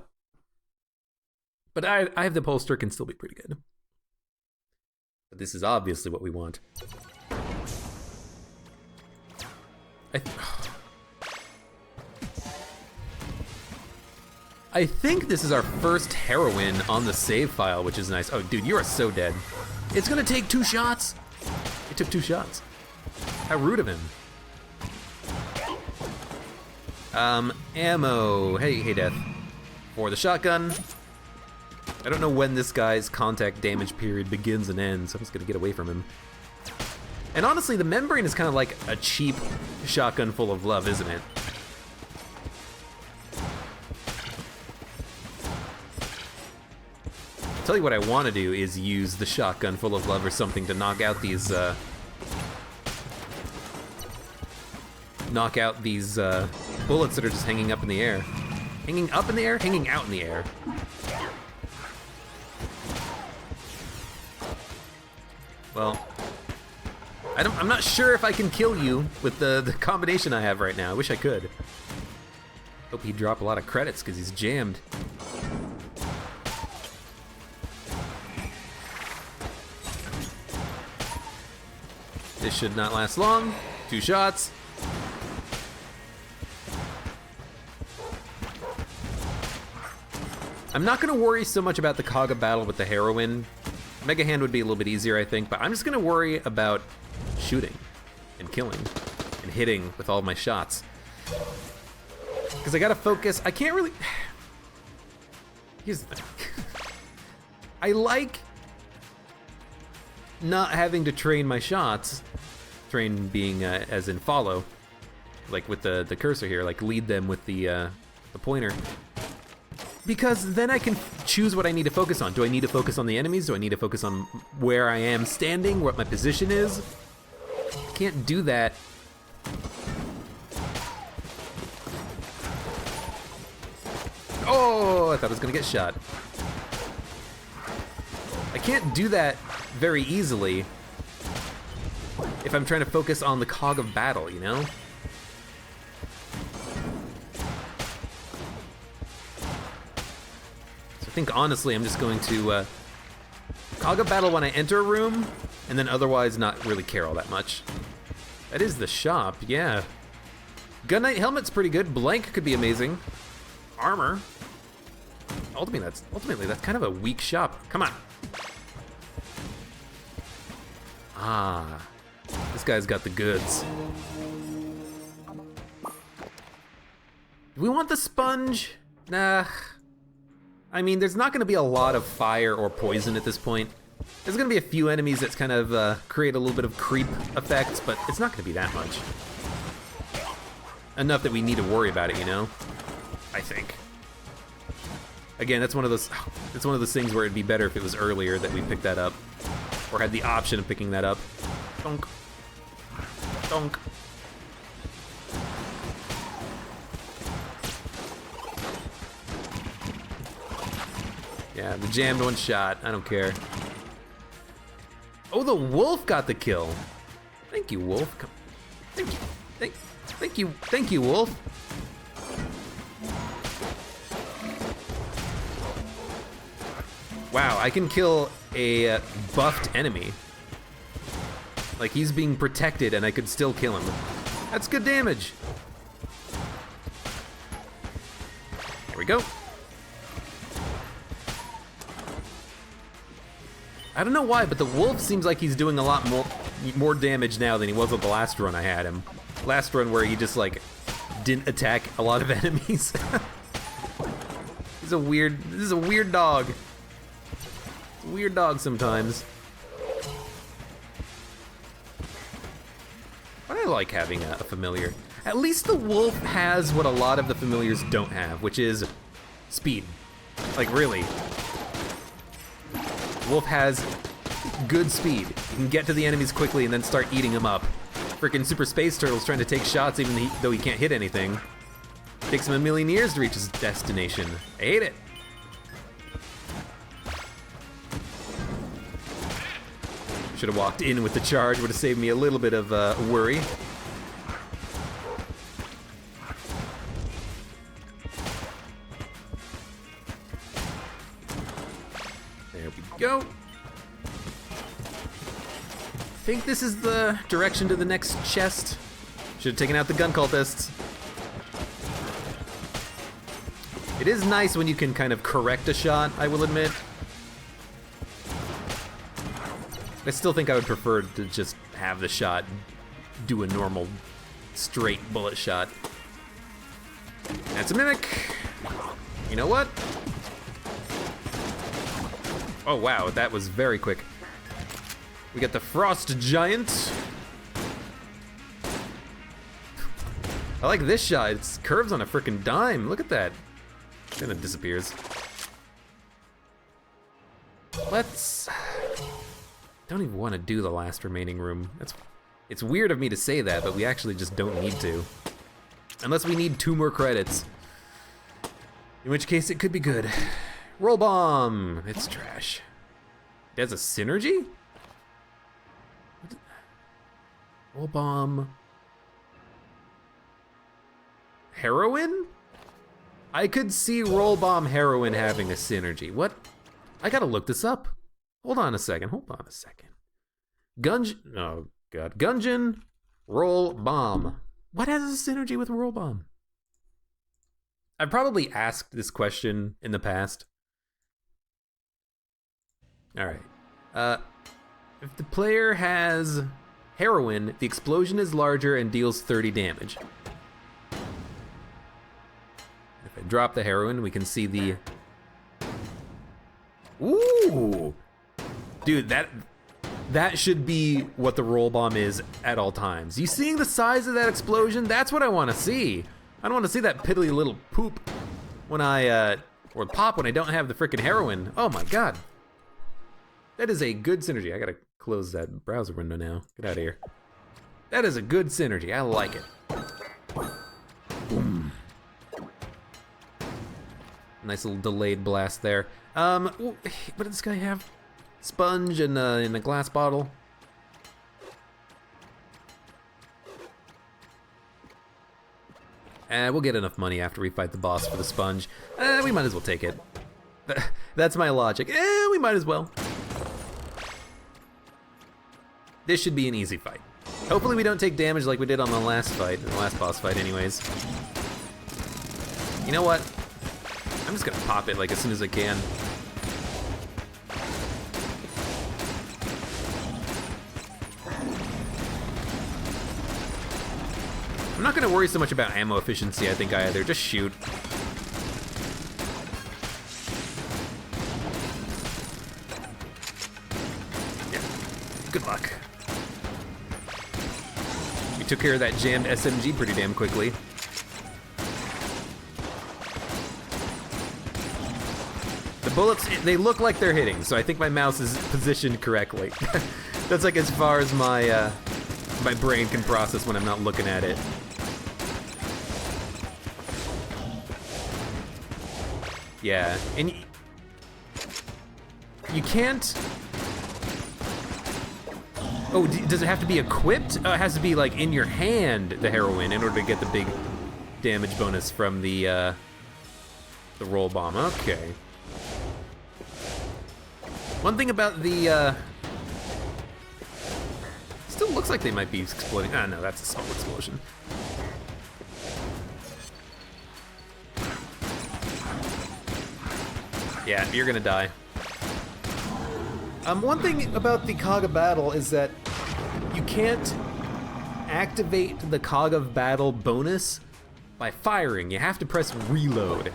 But I have the Beholster can still be pretty good. But this is obviously what we want. I think this is our first heroin on the save file, which is nice. Oh, dude, you are so dead. It's gonna take 2 shots. It took 2 shots. How rude of him. Ammo. Hey, Death. For the shotgun. I don't know when this guy's contact damage period begins and ends, so I'm just gonna get away from him. And honestly, the membrane is kind of like a cheap shotgun full of love, isn't it? I'll tell you what I want to do is use the shotgun full of love or something to knock out these bullets that are just hanging up in the air. Hanging up in the air? Hanging out in the air. Well, I'm not sure if I can kill you with the combination I have right now. I wish I could. Hope he'd drop a lot of credits because he's jammed. This should not last long. 2 shots. I'm not gonna worry so much about the Kaga battle with the heroin. Mega Hand would be a little bit easier, I think, but I'm just gonna worry about shooting and killing and hitting with all of my shots. Because I gotta focus. I can't really. Here's the thing. I like not having to train my shots. Train being as in follow, like with the cursor here, like lead them with the pointer. Because then I can choose what I need to focus on. Do I need to focus on the enemies? Do I need to focus on where I am standing, what my position is? I can't do that. Oh, I thought I was gonna get shot. I can't do that very easily if I'm trying to focus on the cog of battle, you know? I think honestly I'm just going to cog of battle when I enter a room, and then otherwise not really care all that much. That is the shop, yeah. Gun Knight helmet's pretty good. Blank could be amazing. Armor. Ultimately that's kind of a weak shop. Come on. Ah, this guy's got the goods. Do we want the sponge? Nah. I mean, there's not gonna be a lot of fire or poison at this point. There's gonna be a few enemies that kind of create a little bit of creep effects, but it's not gonna be that much. Enough that we need to worry about it, you know? I think. Again, that's one of those things where it'd be better if it was earlier that we picked that up. Or had the option of picking that up. Donk. Donk. Yeah, the jammed one shot. I don't care. Oh, the wolf got the kill. Thank you, wolf. Come. Thank you. Thank you, wolf. Wow, I can kill a buffed enemy. Like he's being protected and I could still kill him. That's good damage. go. I don't know why, but the wolf seems like he's doing a lot more damage now than he was with the last run I had him. Last run where he just like didn't attack a lot of enemies. This is a weird dog. Weird dog sometimes. But I like having a familiar. At least the wolf has what a lot of the familiars don't have, which is speed. Like, really. Wolf has good speed. You can get to the enemies quickly and then start eating them up. Freaking Super Space Turtle's trying to take shots even though he can't hit anything. Takes him a million years to reach his destination. I hate it. Should have walked in with the charge, would have saved me a little bit of worry. There we go. I think this is the direction to the next chest. Should have taken out the gun cultists. It is nice when you can kind of correct a shot, I will admit. I still think I would prefer to just have the shot do a normal, straight bullet shot. That's a mimic. You know what? Oh wow, that was very quick. We got the Frost Giant. I like this shot. It's curves on a frickin' dime. Look at that. Then it disappears. Let's... Don't even want to do the last remaining room. It's weird of me to say that, but we actually just don't need to. Unless we need 2 more credits. In which case it could be good. Roll bomb! It's trash. It has a synergy? Roll bomb. Heroin? I could see roll bomb heroin having a synergy. What? I gotta look this up. Hold on a second. Gungeon. Oh god. Gungeon. Roll bomb. What has a synergy with roll bomb? I've probably asked this question in the past. Alright. If the player has heroin, the explosion is larger and deals 30 damage. If I drop the heroin, we can see the... Ooh! Dude, that should be what the roll bomb is at all times. You seeing the size of that explosion? That's what I want to see. I don't want to see that piddly little poop when or pop when I don't have the frickin' heroin. Oh my god. That is a good synergy. I gotta close that browser window now. Get out of here. That is a good synergy. I like it. Boom. Nice little delayed blast there. What did this guy have? Sponge and in a glass bottle. We'll get enough money after we fight the boss for the sponge. We might as well take it. That's my logic. We might as well. This should be an easy fight. Hopefully we don't take damage like we did on the last fight, the last boss fight anyways. You know what? I'm just gonna pop it like as soon as I can. I'm not gonna worry so much about ammo efficiency, I think, either. Just shoot. Yeah. Good luck. We took care of that jammed SMG pretty damn quickly. The bullets, they look like they're hitting, so I think my mouse is positioned correctly. That's like as far as my my brain can process when I'm not looking at it. Yeah, and you can't... Oh, does it have to be equipped? Oh, it has to be like in your hand, the heroin, in order to get the big damage bonus from the roll bomb. Okay. One thing about the still looks like they might be exploding. Ah, no, that's a small explosion. Yeah, you're gonna die. One thing about the Cog of Battle is that you can't activate the Cog of Battle bonus by firing. You have to press reload.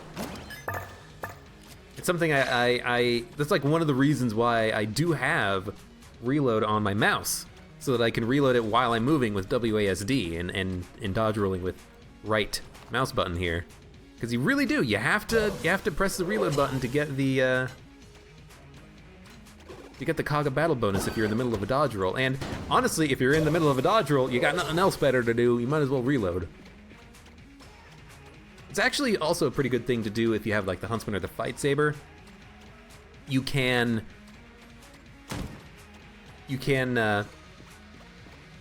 It's something that's like one of the reasons why I do have reload on my mouse, so that I can reload it while I'm moving with WASD and dodge rolling with right mouse button here. Because you really do. You have to press the reload button to get the Cog of Battle bonus if you're in the middle of a dodge roll. And honestly, if you're in the middle of a dodge roll, you got nothing else better to do. You might as well reload. It's actually also a pretty good thing to do if you have like the Huntsman or the Fight Saber. You can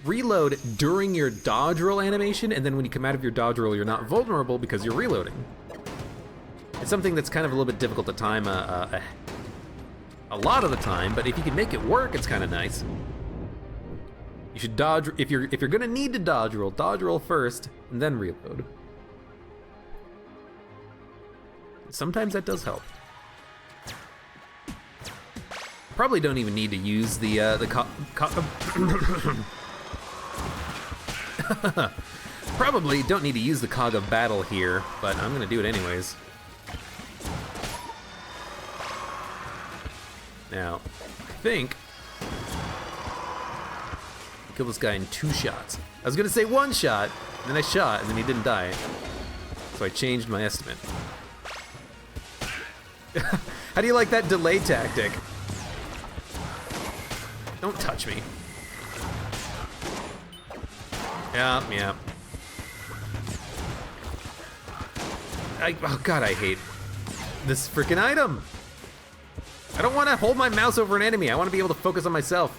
reload during your dodge roll animation, and then when you come out of your dodge roll, you're not vulnerable because you're reloading. It's something that's kind of a little bit difficult to time a lot of the time, but if you can make it work, it's kind of nice. You should dodge if you're gonna need to dodge roll first, and then reload. Sometimes that does help. Probably don't even need to use Probably don't need to use the Cog of Battle here, but I'm gonna do it anyways. Now, I think kill this guy in 2 shots. I was gonna say 1 shot, and then I shot, and then he didn't die. So I changed my estimate. How do you like that delay tactic? Don't touch me. Yeah. Oh god, I hate this freaking item. I don't want to hold my mouse over an enemy. I want to be able to focus on myself.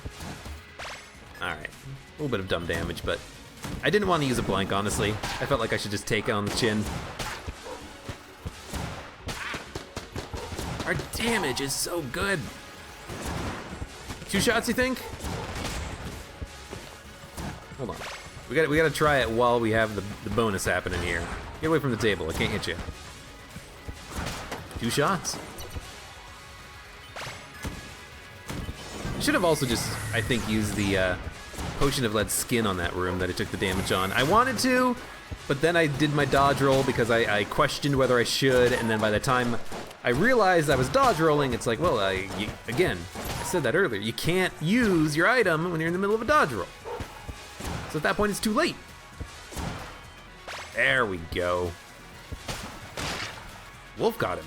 Alright, a little bit of dumb damage, but I didn't want to use a blank, honestly. I felt like I should just take it on the chin. Our damage is so good. 2 shots, you think? Hold on. We gotta try it while we have the bonus happening here. Get away from the table, I can't hit you. 2 shots. I should have also just, I think, used the Potion of Lead Skin on that room that I took the damage on. I wanted to, but then I did my dodge roll because I questioned whether I should, and then by the time I realized I was dodge rolling, it's like, well, again, I said that earlier, you can't use your item when you're in the middle of a dodge roll. So at that point, it's too late. There we go. Wolf got him.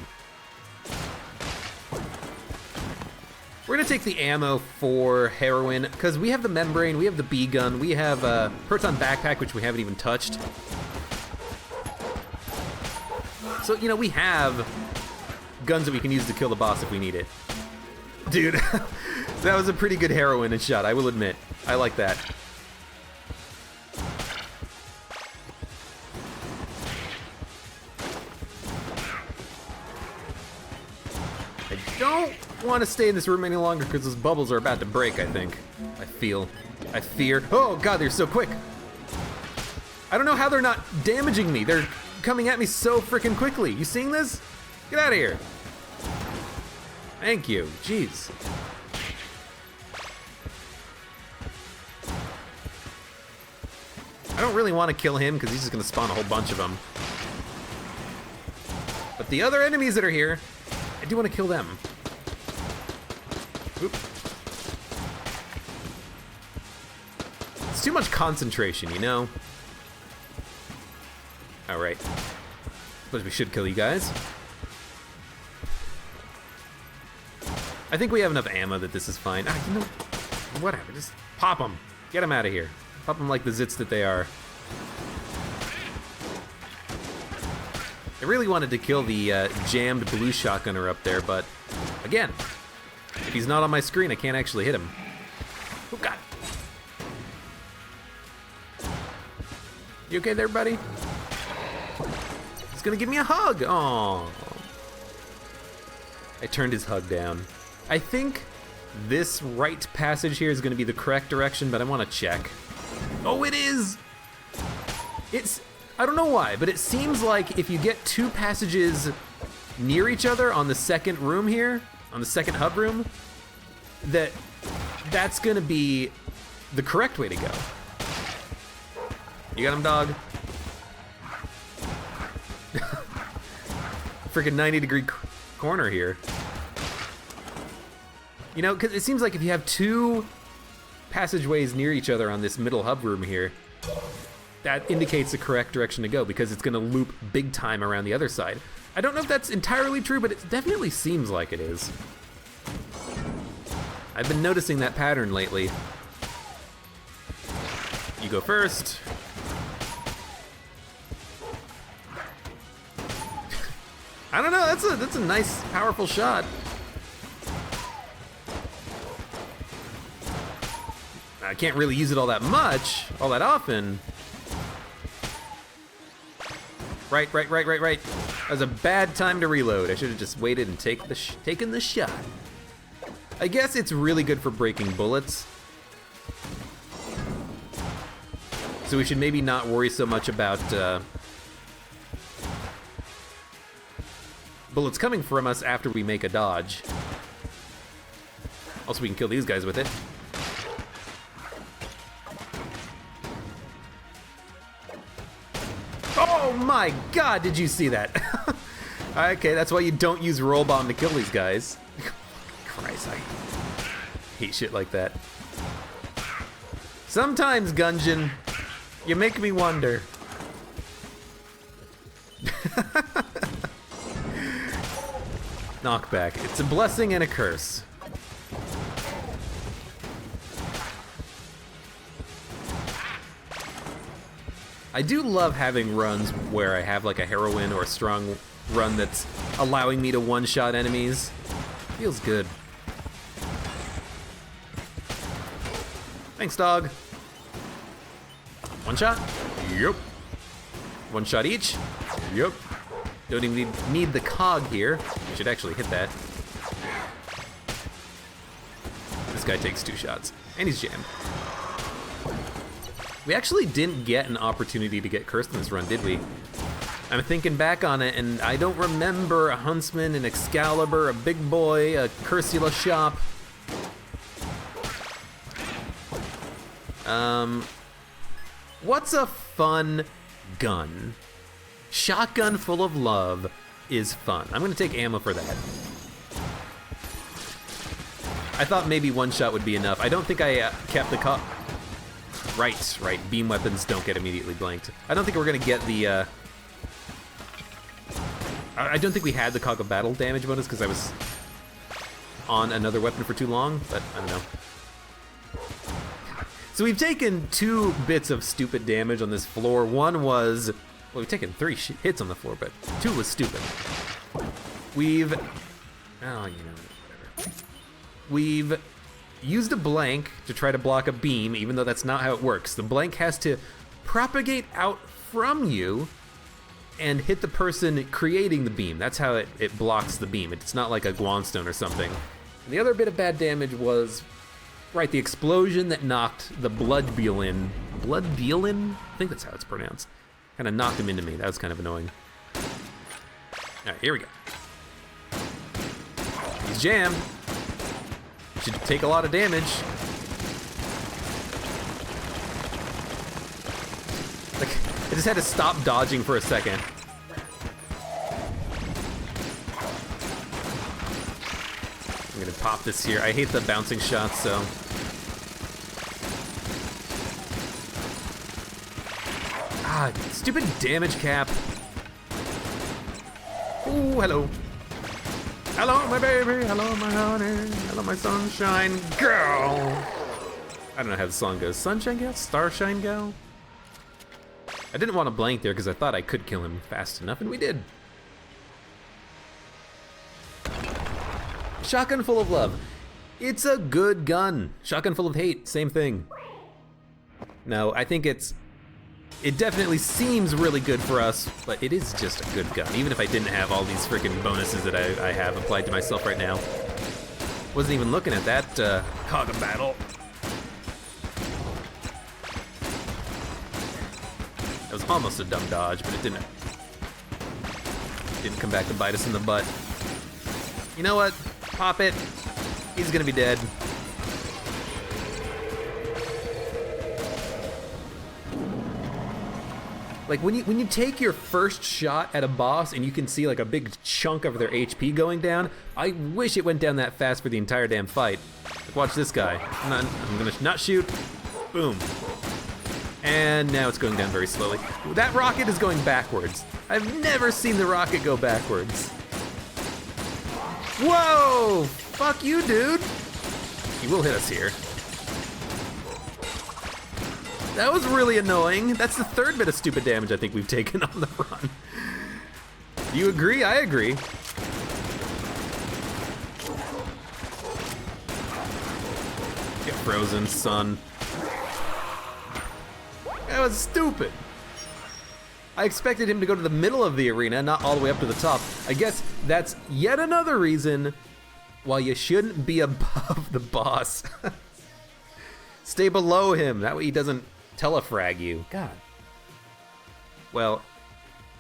We're gonna take the ammo for heroin, because we have the membrane, we have the bee gun, we have a proton backpack, which we haven't even touched. So, you know, we have guns that we can use to kill the boss if we need it. Dude, that was a pretty good heroin shot, I will admit. I like that. I don't want to stay in this room any longer because those bubbles are about to break, I think. I fear. Oh god, they're so quick. I don't know how they're not damaging me. They're coming at me so freaking quickly. You seeing this? Get out of here. Thank you. Jeez. I don't really want to kill him because he's just going to spawn a whole bunch of them. But the other enemies that are here, I do want to kill them. Oop. It's too much concentration, you know? Alright. Suppose we should kill you guys. I think we have enough ammo that this is fine. You know, whatever, just pop them. Get them out of here. Pop them like the zits that they are. I really wanted to kill the jammed blue shotgunner up there, but again, if he's not on my screen, I can't actually hit him. Oh god. You okay there, buddy? He's gonna give me a hug. Oh. I turned his hug down. I think this right passage here is gonna be the correct direction, but I wanna check. Oh, it is! I don't know why, but it seems like if you get 2 passages near each other on the second room here, on the second hub room, that's gonna be the correct way to go. You got him, dog? Freaking 90-degree corner here. You know, because it seems like if you have two passageways near each other on this middle hub room here, that indicates the correct direction to go because it's gonna loop big time around the other side. I don't know if that's entirely true, but it definitely seems like it is. I've been noticing that pattern lately. You go first. I don't know, that's a nice, powerful shot. I can't really use it all that much, all that often. Right. That was a bad time to reload. I should have just waited and taken the shot. I guess it's really good for breaking bullets. So we should maybe not worry so much about bullets coming from us after we make a dodge. Also, we can kill these guys with it. Oh my god, did you see that? Okay, that's why you don't use roll bomb to kill these guys. Christ, I hate shit like that. Sometimes, Gungeon, you make me wonder. Knockback. It's a blessing and a curse. I do love having runs where I have like a heroine or a strong run that's allowing me to one-shot enemies. Feels good. Thanks, dog. One shot? Yep. One shot each? Yep. Don't even need the cog here. I should actually hit that. This guy takes 2 shots, and he's jammed. We actually didn't get an opportunity to get cursed in this run, did we? I'm thinking back on it, and I don't remember a Huntsman, an Excalibur, a Big Boy, a Cursula Shop. What's a fun gun? Shotgun full of love is fun. I'm gonna take ammo for that. I thought maybe one shot would be enough. I don't think I kept the cog. Right. Beam weapons don't get immediately blanked. I don't think we're gonna get the, I don't think we had the cog of battle damage bonus because I was on another weapon for too long, but I don't know. So we've taken 2 bits of stupid damage on this floor. One was, well, we've taken 3 hits on the floor, but 2 was stupid. We've, whatever. We've used a blank to try to block a beam, even though that's not how it works. The blank has to propagate out from you and hit the person creating the beam. That's how it blocks the beam. It's not like a Guanstone or something. And the other bit of bad damage was, right, the explosion that knocked the Bloodbeelin. Bloodbeelin? I think that's how it's pronounced. Kind of knocked him into me. That was kind of annoying. All right, here we go. He's jammed. Should take a lot of damage. Like, I just had to stop dodging for a second. I'm gonna pop this here. I hate the bouncing shots, so. Ah, stupid damage cap. Ooh, hello. Hello, my baby. Hello, my honey. Hello, my sunshine girl. I don't know how the song goes. Sunshine gal? Starshine gal? I didn't want to blank there because I thought I could kill him fast enough, and we did. Shotgun full of love. It's a good gun. Shotgun full of hate, same thing. No, I think it definitely seems really good for us, but it is just a good gun, even if I didn't have all these freaking bonuses that I have applied to myself right now. Wasn't even looking at that cog of battle. That was almost a dumb dodge, but it didn't come back to bite us in the butt. You know what? Pop it. He's gonna be dead. Like when you take your first shot at a boss and you can see like a big chunk of their HP going down, I wish it went down that fast for the entire damn fight. Like, watch this guy. I'm gonna not shoot. Boom. And now it's going down very slowly. That rocket is going backwards. I've never seen the rocket go backwards. Whoa! Fuck you, dude. He will hit us here. That was really annoying. That's the third bit of stupid damage I think we've taken on the run. Do you agree? I agree. Get frozen, son. That was stupid. I expected him to go to the middle of the arena, not all the way up to the top. I guess that's yet another reason why you shouldn't be above the boss. Stay below him. That way he doesn't telefrag you. God. Well,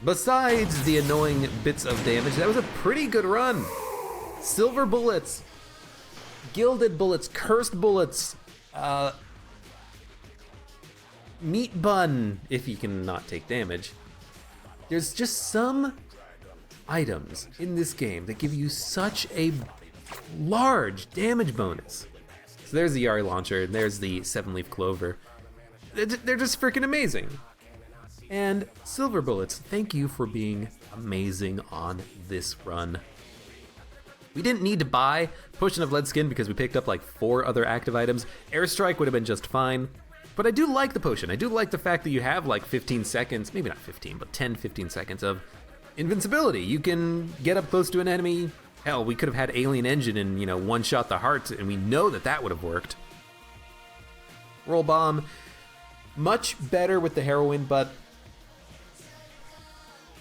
besides the annoying bits of damage, that was a pretty good run. Silver bullets, gilded bullets, cursed bullets, meat bun, if you can not take damage. There's just some items in this game that give you such a large damage bonus. So there's the Yari launcher, and there's the 7-leaf clover. They're just freaking amazing. And silver bullets, thank you for being amazing on this run. We didn't need to buy Potion of Lead Skin because we picked up like 4 other active items. Airstrike would have been just fine. But I do like the potion. I do like the fact that you have like 15 seconds, maybe not 15, but 10, 15 seconds of invincibility. You can get up close to an enemy. Hell, we could have had Alien Engine and, one-shot the heart, and we know that that would have worked. Roll Bomb, much better with the heroin, but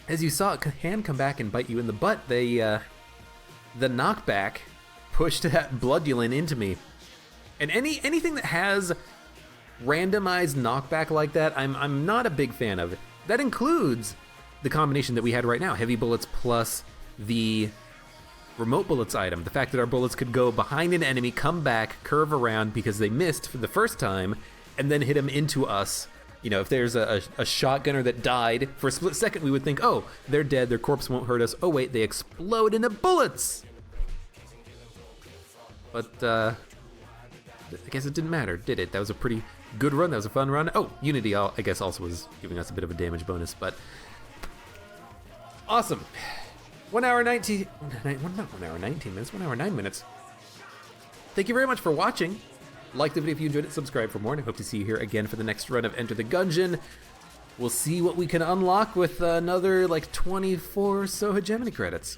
as you saw, it can come back and bite you in the butt. The knockback pushed that Bloodulin into me. And anything that has randomized knockback like that, I'm not a big fan of. That includes the combination that we had right now, heavy bullets plus the remote bullets item. The fact that our bullets could go behind an enemy, come back, curve around because they missed for the first time, and then hit them into us. If there's a shotgunner that died, for a split second we would think, oh, they're dead, their corpse won't hurt us. Oh wait, they explode into bullets! But, I guess it didn't matter, did it? That was a pretty good run, that was a fun run. Oh, Unity, I guess, also was giving us a bit of a damage bonus, but awesome. 1 hour 19, not 1 hour 19 minutes, 1 hour 9 minutes. Thank you very much for watching. Like the video if you enjoyed it, subscribe for more, and I hope to see you here again for the next run of Enter the Gungeon. We'll see what we can unlock with another, 24 or so hegemony credits.